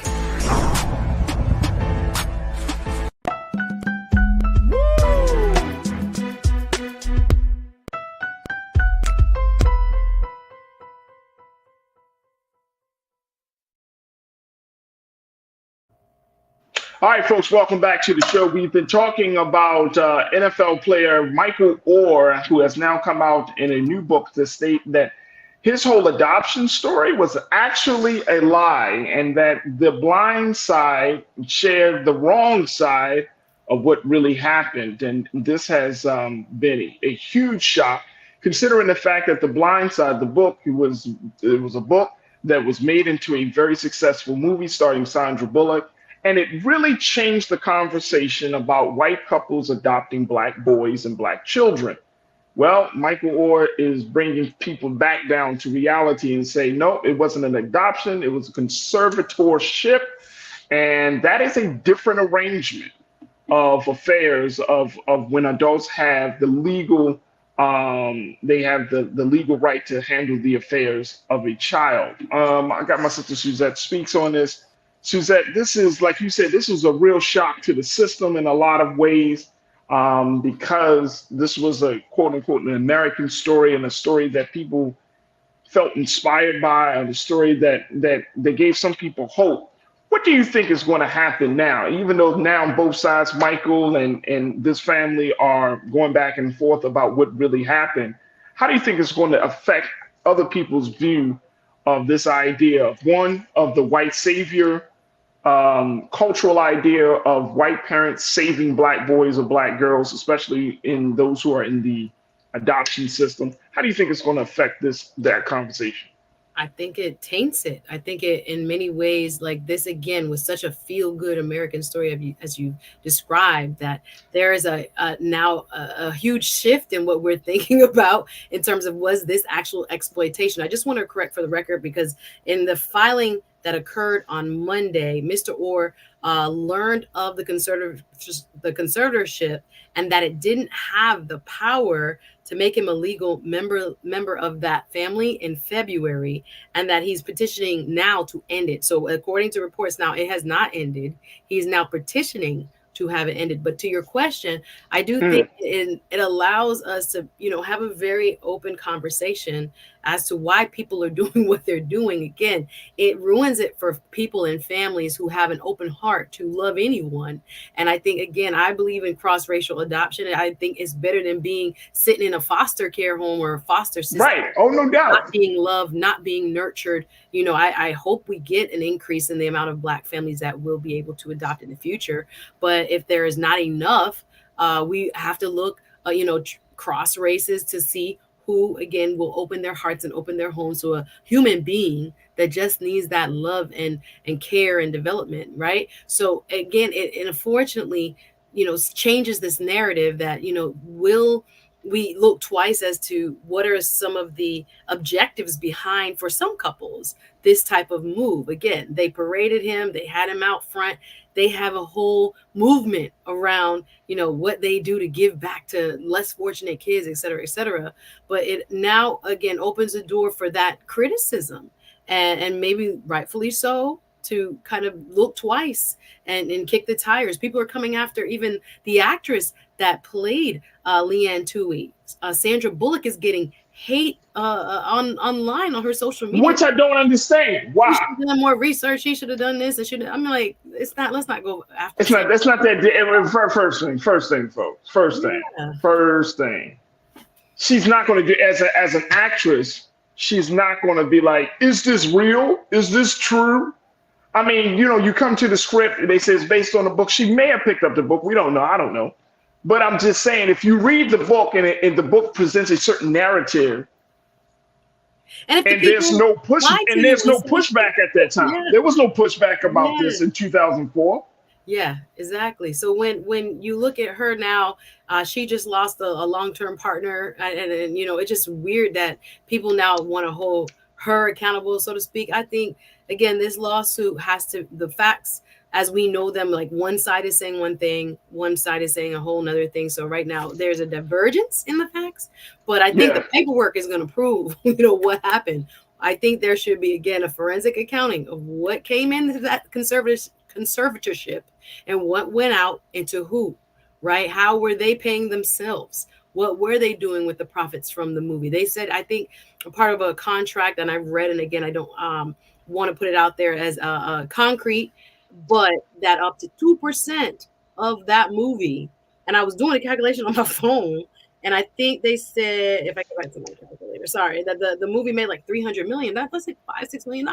All right, folks, welcome back to the show. We've been talking about NFL player Michael Oher, who has now come out in a new book to state that his whole adoption story was actually a lie and that the blind side shared the wrong side of what really happened. And this has been a huge shock, considering the fact that the blind side, the book, it was a book that was made into a very successful movie starring Sandra Bullock. And it really changed the conversation about white couples adopting black boys and black children. Well, Michael Oher is bringing people back down to reality and say, no, it wasn't an adoption. It was a conservatorship. And that is a different arrangement of affairs of when adults have the legal, they have the legal right to handle the affairs of a child. I got my sister Suzette speaks on this. Suzette, this is, like you said, this was a real shock to the system in a lot of ways because this was a quote unquote an American story and a story that people felt inspired by and a story that gave some people hope. What do you think is going to happen now? Even though now both sides, Michael and this family are going back and forth about what really happened, how do you think it's going to affect other people's view of this idea of the white savior, cultural idea of white parents saving black boys or black girls, especially in those who are in the adoption system? How do you think it's going to affect that conversation? I think it taints it. I think it, in many ways, like this again was such a feel-good American story of you, as you described, that there is now a huge shift in what we're thinking about in terms of, was this actual exploitation? I just want to correct for the record, because in the filing that occurred on Monday, Mr. Orr learned of the conservatorship, and that it didn't have the power to make him a legal member of that family in February, and that he's petitioning now to end it. So according to reports now, it has not ended. He's now petitioning to have it ended. But to your question, I do think it allows us to, have a very open conversation as to why people are doing what they're doing. Again, it ruins it for people and families who have an open heart to love anyone. And I think, again, I believe in cross-racial adoption. And I think it's better than sitting in a foster care home or a foster system. Right. Oh, no doubt. Not being loved, not being nurtured. I hope we get an increase in the amount of Black families that will be able to adopt in the future. But if there is not enough, we have to look, cross races to see who, again, will open their hearts and open their homes to a human being that just needs that love and care and development, right? So again, it unfortunately, changes this narrative that, will we look twice as to what are some of the objectives behind, for some couples, this type of move. Again, they paraded him, they had him out front. They have a whole movement around, what they do to give back to less fortunate kids, et cetera, et cetera. But it now, again, opens the door for that criticism, and maybe rightfully so, to kind of look twice and kick the tires. People are coming after even the actress that played Leanne Tui. Sandra Bullock is getting hate online on her social media, which I don't understand. Why? She should have done more research. She should have done this. And I'm like, it's not. Let's not go after. It's not. That's not that. First thing, folks. First thing. She's not going to do as an actress. She's not going to be like, is this real? Is this true? I mean, you come to the script, they say it's based on a book. She may have picked up the book. We don't know. I don't know. But I'm just saying, if you read the book and the book presents a certain narrative, and there's no pushback at that time. Yeah. There was no pushback about this in 2004. Yeah, exactly. So when you look at her now, she just lost a long-term partner, and it's just weird that people now want to hold her accountable, so to speak. I think, again, this lawsuit the facts as we know them, like one side is saying one thing, one side is saying a whole nother thing. So right now there's a divergence in the facts, but I think the paperwork is going to prove, what happened. I think there should be, again, a forensic accounting of what came into that conservatorship and what went out into who, right? How were they paying themselves? What were they doing with the profits from the movie? They said, I think, a part of a contract, and I've read, and again, I don't want to put it out there as concrete, but that up to 2% of that movie, and I was doing a calculation on my phone, and I think they said, if I go back to my calculator, sorry, that the movie made like $300 million. That's like $5-6 million.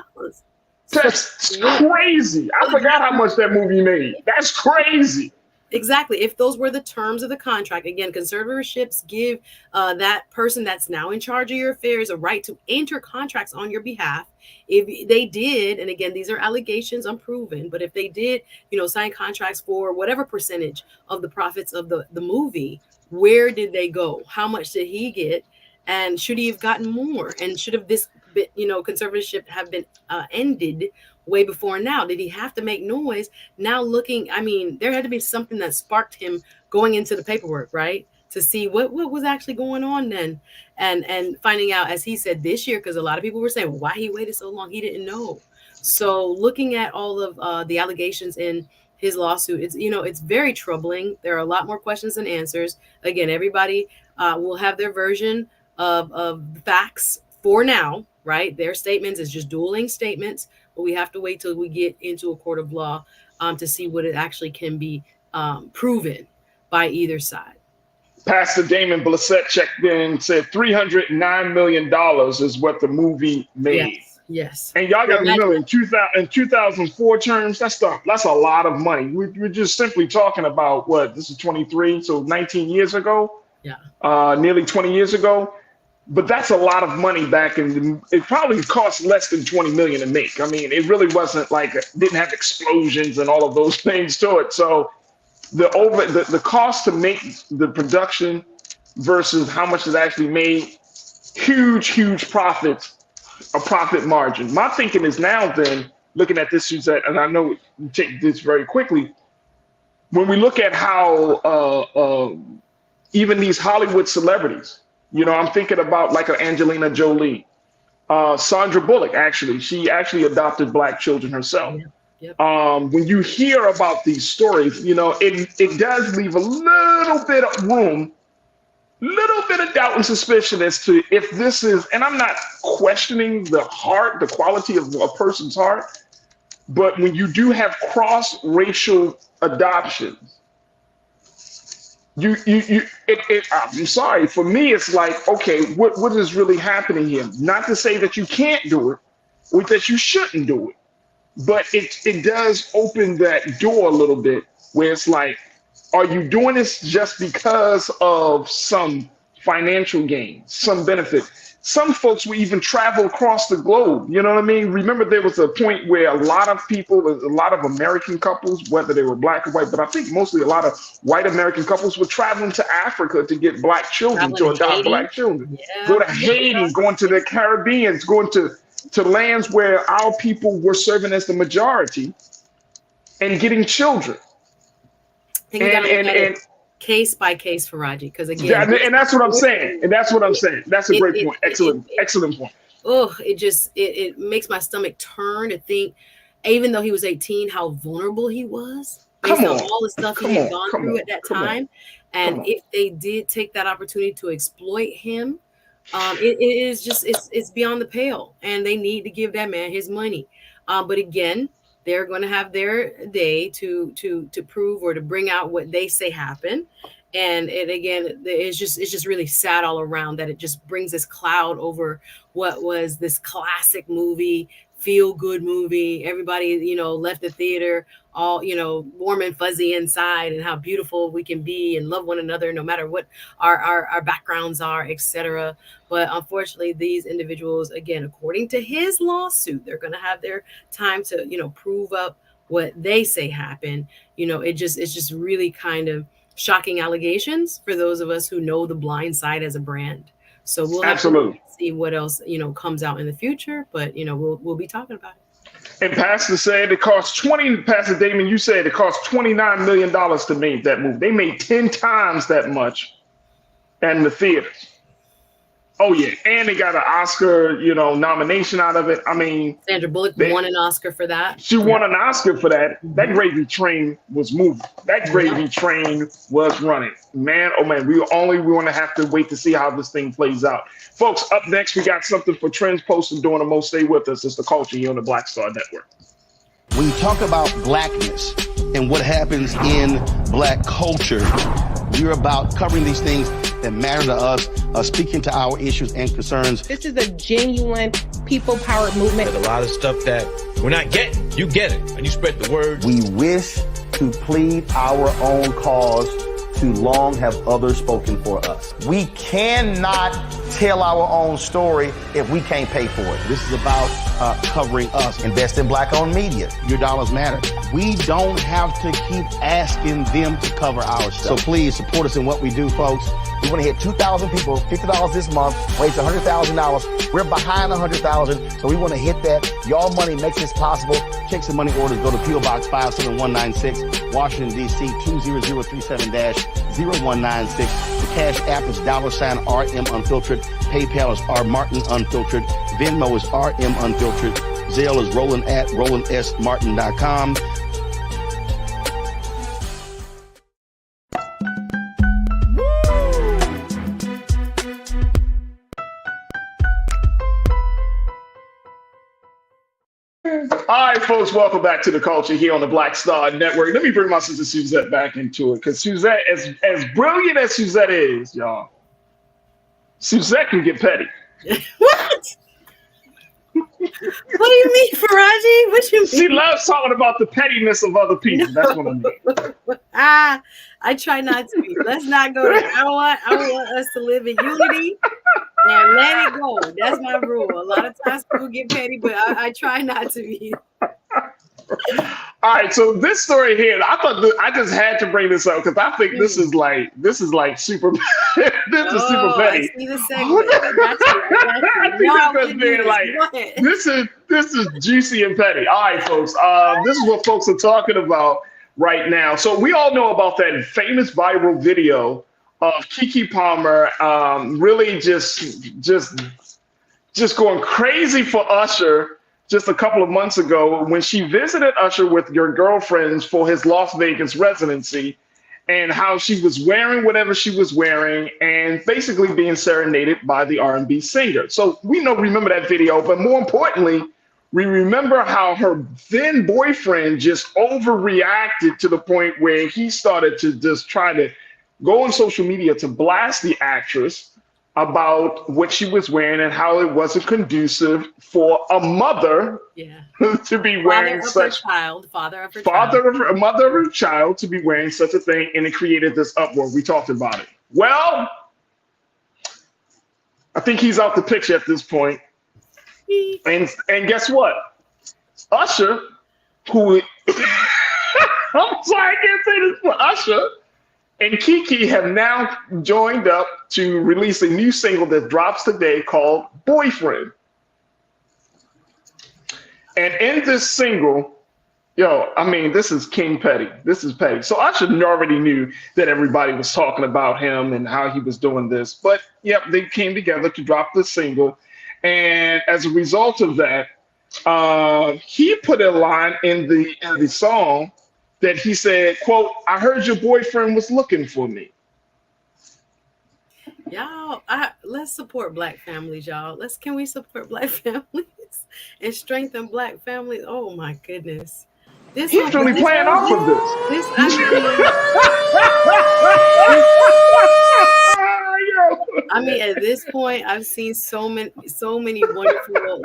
That's crazy. I forgot how much that movie made. That's crazy. Exactly. If those were the terms of the contract, again, conservatorships give that person that's now in charge of your affairs a right to enter contracts on your behalf. If they did, and again, these are allegations unproven, but if they did, sign contracts for whatever percentage of the profits of the movie, where did they go? How much did he get? And should he have gotten more? And should have this, conservatorship have been ended way before now? Did he have to make noise? Now there had to be something that sparked him going into the paperwork, right? To see what was actually going on then. And finding out, as he said, this year, because a lot of people were saying, why he waited so long? He didn't know. So looking at all of the allegations in his lawsuit, it's very troubling. There are a lot more questions than answers. Again, everybody will have their version of facts for now, right? Their statements is just dueling statements, but we have to wait till we get into a court of law to see what it actually can be proven by either side. Pastor Damon Blissett checked in and said $309 million is what the movie made. Yes. And y'all got to know, in 2004 terms, that's a lot of money. We're just simply talking about this is 23, so 19 years ago. Yeah. Nearly 20 years ago. but that's a lot of money back, and it probably cost less than 20 million to make. I mean, it really wasn't like didn't have explosions and all of those things to it. So the cost to make the production versus how much it actually made, huge profits, a profit margin. My thinking is now then looking at this, Suzette, and I know you take this very quickly. When we look at how even these Hollywood celebrities, you know, I'm thinking about like an Angelina Jolie, Sandra Bullock. She actually adopted Black children herself. Yep. When you hear about these stories, you know, it does leave a little bit of room, little bit of doubt and suspicion as to if this is, and I'm not questioning the quality of a person's heart, but when you do have cross-racial adoptions, I'm sorry, for me, it's like, okay, what is really happening here? Not to say that you can't do it or that you shouldn't do it, but it does open that door a little bit where it's like, are you doing this just because of some financial gain, some benefit? Some folks will even travel across the globe. You know what I mean? Remember, there was a point where a lot of people, a lot of American couples, whether they were Black or white, but I think mostly a lot of white American couples were traveling to Africa to get Black children, to adopt Black children. Yeah. Go to Haiti, going to the Caribbean, going to lands where our people were serving as the majority and getting children. And case by case, Farajii, because again, and that's what I'm saying. That's a great point. Excellent point. Oh, it makes my stomach turn to think, even though he was 18, how vulnerable he was based on all the stuff he had gone through at that time. And if they did take that opportunity to exploit him, it's beyond the pale, and they need to give that man his money. But again, they're going to have their day to prove or to bring out what they say happened. And again, it's just really sad all around that it just brings this cloud over what was this classic movie, feel good movie. Everybody, you know, left the theater all, you know, warm and fuzzy inside, and how beautiful we can be and love one another no matter what our backgrounds are, etc. But unfortunately, these individuals, again, according to his lawsuit, they're going to have their time to, you know, prove up what they say happened. You know, it's just really kind of shocking allegations for those of us who know the Blind Side as a brand. So we'll have to see what else, you know, comes out in the future, but, you know, we'll be talking about it. And Pastor said it cost Pastor Damon, you said it cost $29 million to make that movie. They made 10 times that much in the theaters. Oh yeah, and they got an Oscar, you know, nomination out of it. I mean, Sandra Bullock won an Oscar for that. She won an Oscar for that. That gravy train was moving. That gravy train was running. Man, oh man, we want to have to wait to see how this thing plays out. Folks, up next, we got something for Trends Post and Doing the Most. Stay with us. It's The Culture here on the Black Star Network. When you talk about blackness and what happens in Black culture, we're about covering these things that matter to us, speaking to our issues and concerns. This is a genuine people-powered movement. There's a lot of stuff that we're not getting. You get it, and you spread the word. We wish to plead our own cause. Too long have others spoken for us. We cannot tell our own story if we can't pay for it. This is about covering us. Invest in Black-owned media. Your dollars matter. We don't have to keep asking them to cover our stuff. So please support us in what we do, folks. We want to hit 2,000 people, $50 this month, raise $100,000. We're behind 100,000, so we want to hit that. Y'all money makes this possible. Checks and money orders go to P.O. Box 57196, Washington, D.C. 20037-0196. The Cash App is $RM Unfiltered. PayPal is R Martin Unfiltered. Venmo is RM Unfiltered. Zelle is Roland at RolandSMartin.com. All right, folks, welcome back to The Culture here on the Black Star Network. Let me bring my sister Suzette back into it, because Suzette, as brilliant as Suzette is, y'all, Suzette can get petty. What? What do you mean, Farajii? What you mean? She loves talking about the pettiness of other people. That's what I mean. I try not to be. Let's not go there. I want us to live in unity and let it go. That's my rule. A lot of times people get petty, but I try not to be. All right, so this story here, I just had to bring this up because I think this is like super. This is super petty. I see the segment. I got you. This is juicy and petty. All right, folks. This is what folks are talking about right now. So we all know about that famous viral video of Keke Palmer really just going crazy for Usher just a couple of months ago when she visited Usher with your girlfriends for his Las Vegas residency, and how she was wearing whatever she was wearing and basically being serenaded by the R&B singer. So we remember that video, but more importantly, we remember how her then boyfriend just overreacted to the point where he started to just try to go on social media to blast the actress about what she was wearing and how it wasn't conducive for a mother to be wearing such mother of her child to be wearing such a thing, and it created this uproar. We talked about it. Well, I think he's out the picture at this point. And guess what? Usher, who I'm sorry, I can't say this for Usher, and Keke have now joined up to release a new single that drops today called Boyfriend. And in this single, this is King Petty. This is petty. So Usher already knew that everybody was talking about him and how he was doing this. But they came together to drop this single. And as a result of that, he put a line in the song that he said, quote, "I heard your boyfriend was looking for me." Y'all, let's support Black families, y'all. Can we support Black families and strengthen Black families? Oh my goodness. He's really playing off of this. I mean, at this point, I've seen so many wonderful,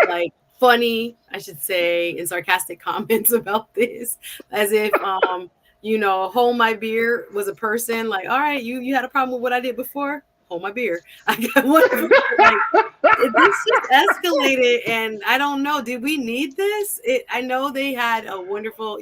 funny, I should say, and sarcastic comments about this, as if hold my beer was a person. Like, all right, you had a problem with what I did before. Hold my beer. I got one. This just escalated, and I don't know. Did we need this? I know they had a wonderful,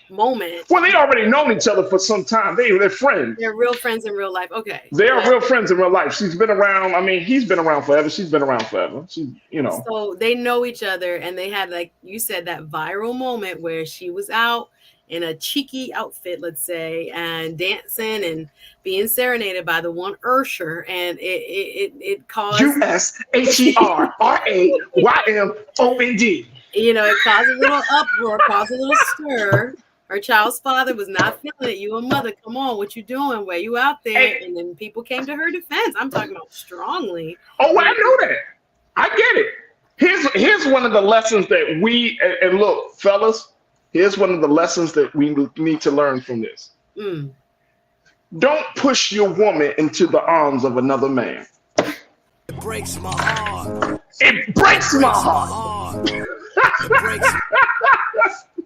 moment. Well, they already known each other for some time. They're friends. They're real friends in real life. Okay. They are real friends in real life. She's been around. I mean, he's been around forever. She's been around forever. So they know each other, and they had, like you said, that viral moment where she was out in a cheeky outfit, let's say, and dancing and being serenaded by the one Usher, and it caused USHERRAYMOND. It caused a little uproar, caused a little stir. Her child's father was not feeling it. You a mother, come on, what you doing? Where you out there? And then people came to her defense. I'm talking about strongly. Oh, I know that. I get it. Here's one of the lessons that and look, fellas, here's one of the lessons that we need to learn from this. Don't push your woman into the arms of another man. It breaks my heart. It breaks my heart.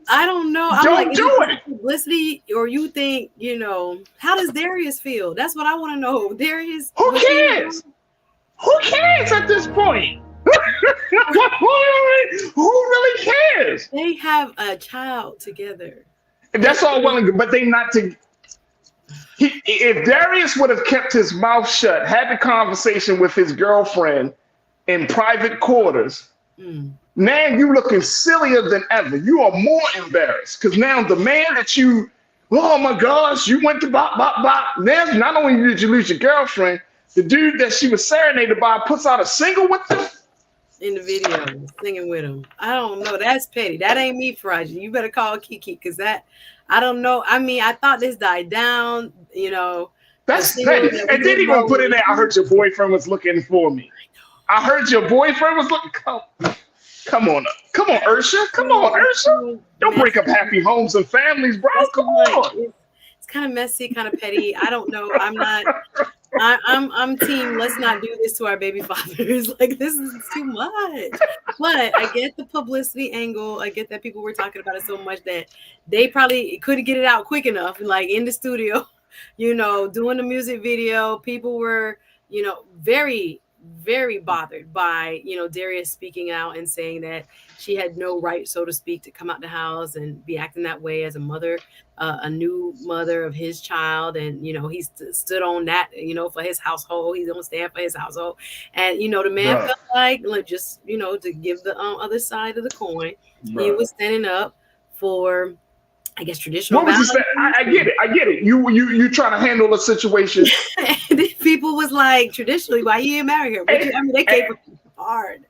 I don't know. I'm Don't do it. Publicity, or you think, how does Darius feel? That's what I want to know. Darius. Who cares? Who cares at this point? Who really cares? They have a child together. That's all well and good, but they not to. If Darius would have kept his mouth shut, had the conversation with his girlfriend in private quarters, man, you looking sillier than ever. You are more embarrassed because now the man that oh my gosh, you went to bop, bop, bop. Now, not only did you lose your girlfriend, the dude that she was serenaded by puts out a single with them. In the video, singing with him. I don't know. That's petty. That ain't me, Farajii. You better call Keke, because I don't know. I mean, I thought this died down, That's petty. And then he gonna put in there, I heard your boyfriend was looking for me. I heard your boyfriend was looking. Come on, Usher. Come on, Usher. Don't break up happy homes and families, bro. Come on. It's kind of messy, kind of petty. I don't know. I'm team. Let's not do this to our baby fathers. Like, this is too much. But I get the publicity angle. I get that people were talking about it so much that they probably couldn't get it out quick enough, like in the studio. doing the music video. People were, very, very bothered by, Darius speaking out and saying that she had no right, so to speak, to come out the house and be acting that way as a mother, a new mother of his child. And, he stood on that, for his household. He don't stand for his household. And, the man felt like just, to give the other side of the coin, he was standing up for, I guess, traditional. What was he saying? I get it. You trying to handle a situation. People was like, traditionally, why you didn't marry her? They came hard.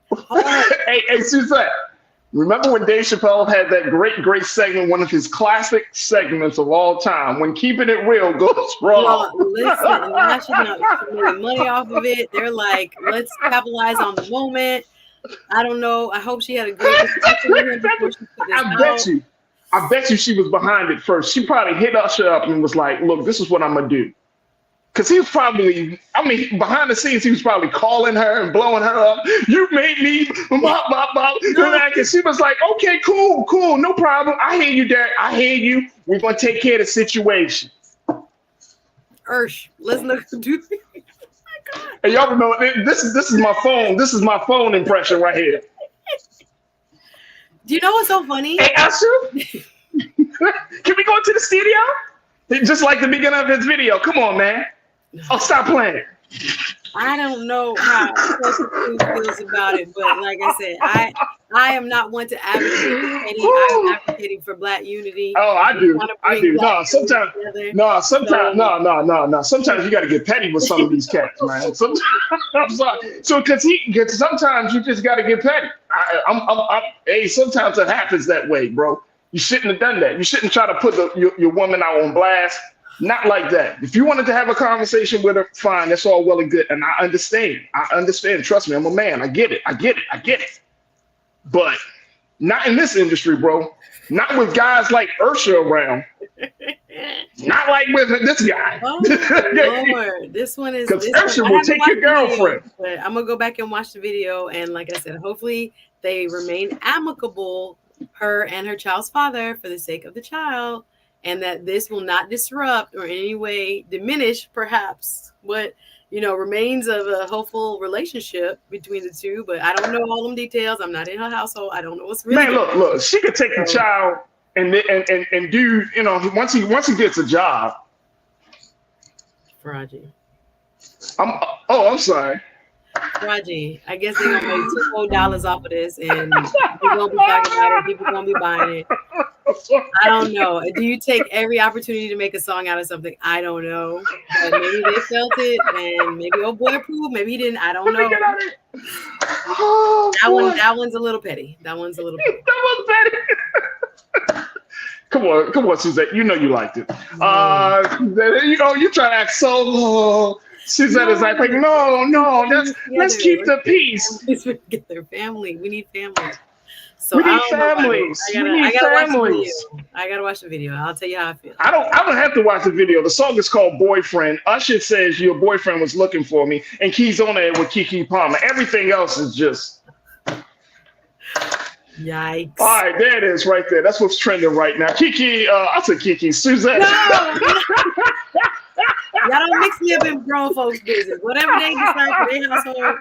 Hey, Suzette. Remember when Dave Chappelle had that great segment, one of his classic segments of all time, when keeping it real goes wrong? Listen, she made money off of it. They're like, let's capitalize on the moment. I don't know. I hope she had a great discussion with him before she put this out. I bet you she was behind it first. She probably hit Usher up and was like, look, this is what I'm going to do. Because he was probably, behind the scenes, he was probably calling her and blowing her up. You made me, blah, blah, blah. And she was like, okay, cool, no problem. I hear you, Derek. I hear you. We're going to take care of the situation. Let's look. Hey, y'all remember, this is my phone. This is my phone impression right here. Do you know what's so funny? Hey, Usher, can we go into the studio? Just like the beginning of his video. Come on, man. Oh, stop playing. I don't know how Tulsa feels about it, but like I said, I am not one to advocate for petty. I'm advocating for Black unity. Oh, I do. No, sometimes you got to get petty with some of these cats, man. I'm sorry. So, because sometimes you just got to get petty. Hey, sometimes it happens that way, bro. You shouldn't have done that. You shouldn't try to put your woman out on blast. Not like that. If you wanted to have a conversation with her, fine. That's all well and good. And I understand. Trust me, I'm a man. I get it. But not in this industry, bro. Not with guys like Usher around. Not like with this guy. Oh, Lord. This one is... Because Usher will take your girlfriend. But I'm going to go back and watch the video. And like I said, hopefully they remain amicable, her and her child's father, for the sake of the child. And that this will not disrupt or in any way diminish, perhaps, what remains of a hopeful relationship between the two. But I don't know all them details. I'm not in her household. I don't know what's really. Man, look. She could take the child and do once he gets a job. Farajii. I'm sorry. Farajii, I guess they're gonna make $2 off of this, and we're gonna be talking about it. People gonna be buying it. I don't know. Do you take every opportunity to make a song out of something? I don't know. But maybe they felt it, and maybe old boy approved. Maybe he didn't. I don't know. That one's a little petty. That one's petty. Come on, Suzette. You know you liked it. You try to act so. Suzette is like, no. Let's keep the peace. Get their family. We need family. So we need families. I gotta watch the video. I'll tell you how I feel. I don't have to watch the video. The song is called Boyfriend. Usher says your boyfriend was looking for me, and Key's on there with Keke Palmer. Everything else is just yikes. All right, there it is right there. That's what's trending right now. Keke, I said Keke, Suzette. No. Y'all don't mix me up in grown folks' business. Whatever they decide for their household,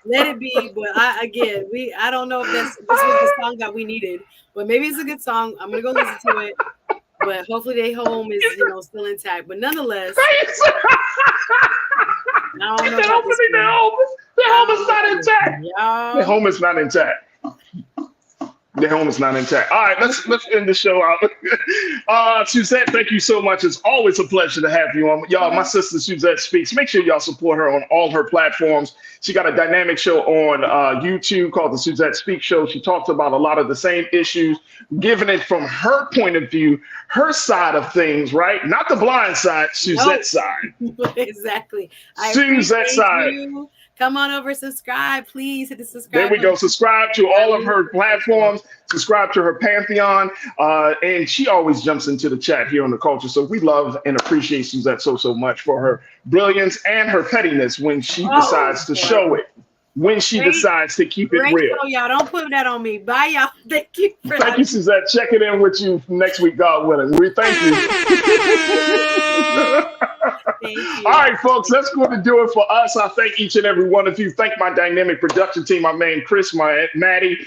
let it be. But I don't know if this was the song that we needed. But maybe it's a good song. I'm gonna go listen to it. But hopefully their home is still intact. But nonetheless, I don't know. Their home is not intact. Their home is not intact. The home is not intact. All right, let's end the show out. Suzette, thank you so much. It's always a pleasure to have you on. Y'all, my sister Suzette Speaks. Make sure y'all support her on all her platforms. She got a dynamic show on YouTube called the Suzette Speaks Show. She talks about a lot of the same issues, giving it from her point of view, her side of things, right? Not the blind side, Suzette's side. Exactly. Suzette's side. Come on over, subscribe, please hit the subscribe. There we go. Subscribe to all of her platforms. Subscribe to her Pantheon. And she always jumps into the chat here on The Culture. So we love and appreciate Suzette so much for her brilliance and her pettiness when she decides to show it. when she decides to keep it real. So y'all don't put that on me. Bye, y'all. Thank you. Thank you, Suzette. Checking in with you next week, God willing. We thank you. Thank you. All right, folks, that's going to do it for us. I thank each and every one of you. Thank my dynamic production team, my man Chris, my Aunt Maddie,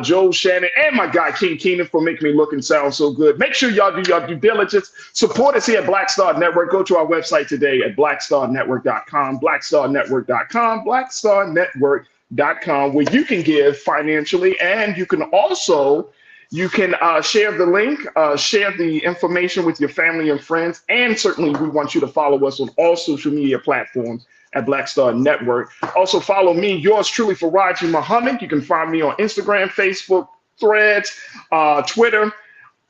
Joe Shannon, and my guy King Keenan for making me look and sound so good. Make sure y'all do your due diligence. Support us here at Black Star Network. Go to our website today at blackstarnetwork.com, blackstarnetwork.com, blackstarnetwork.com, where you can give financially, and you can also share the link, share the information with your family and friends, and certainly we want you to follow us on all social media platforms at Black Star Network. Also follow me, yours truly, Farajii Muhammad. You can find me on Instagram, Facebook, Threads, Twitter.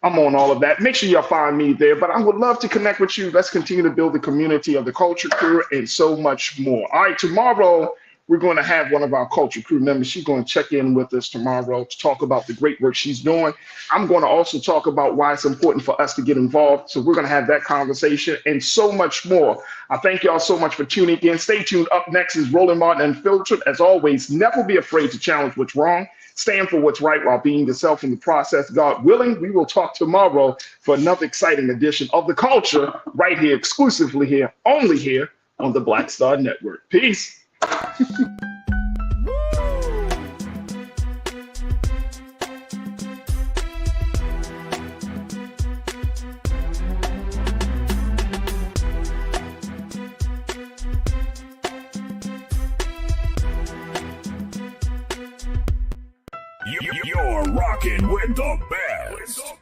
I'm on all of that. Make sure y'all find me there. But I would love to connect with you. Let's continue to build the community of the Culture Crew and so much more. All right, tomorrow, we're going to have one of our Culture Crew members. She's going to check in with us tomorrow to talk about the great work she's doing. I'm going to also talk about why it's important for us to get involved. So we're going to have that conversation and so much more. I thank y'all so much for tuning in. Stay tuned. Up next is Roland Martin Unfiltered. As always, never be afraid to challenge what's wrong. Stand for what's right while being yourself in the process. God willing, we will talk tomorrow for another exciting edition of The Culture right here, exclusively here, only here on the Black Star Network. Peace. You're rocking with the best.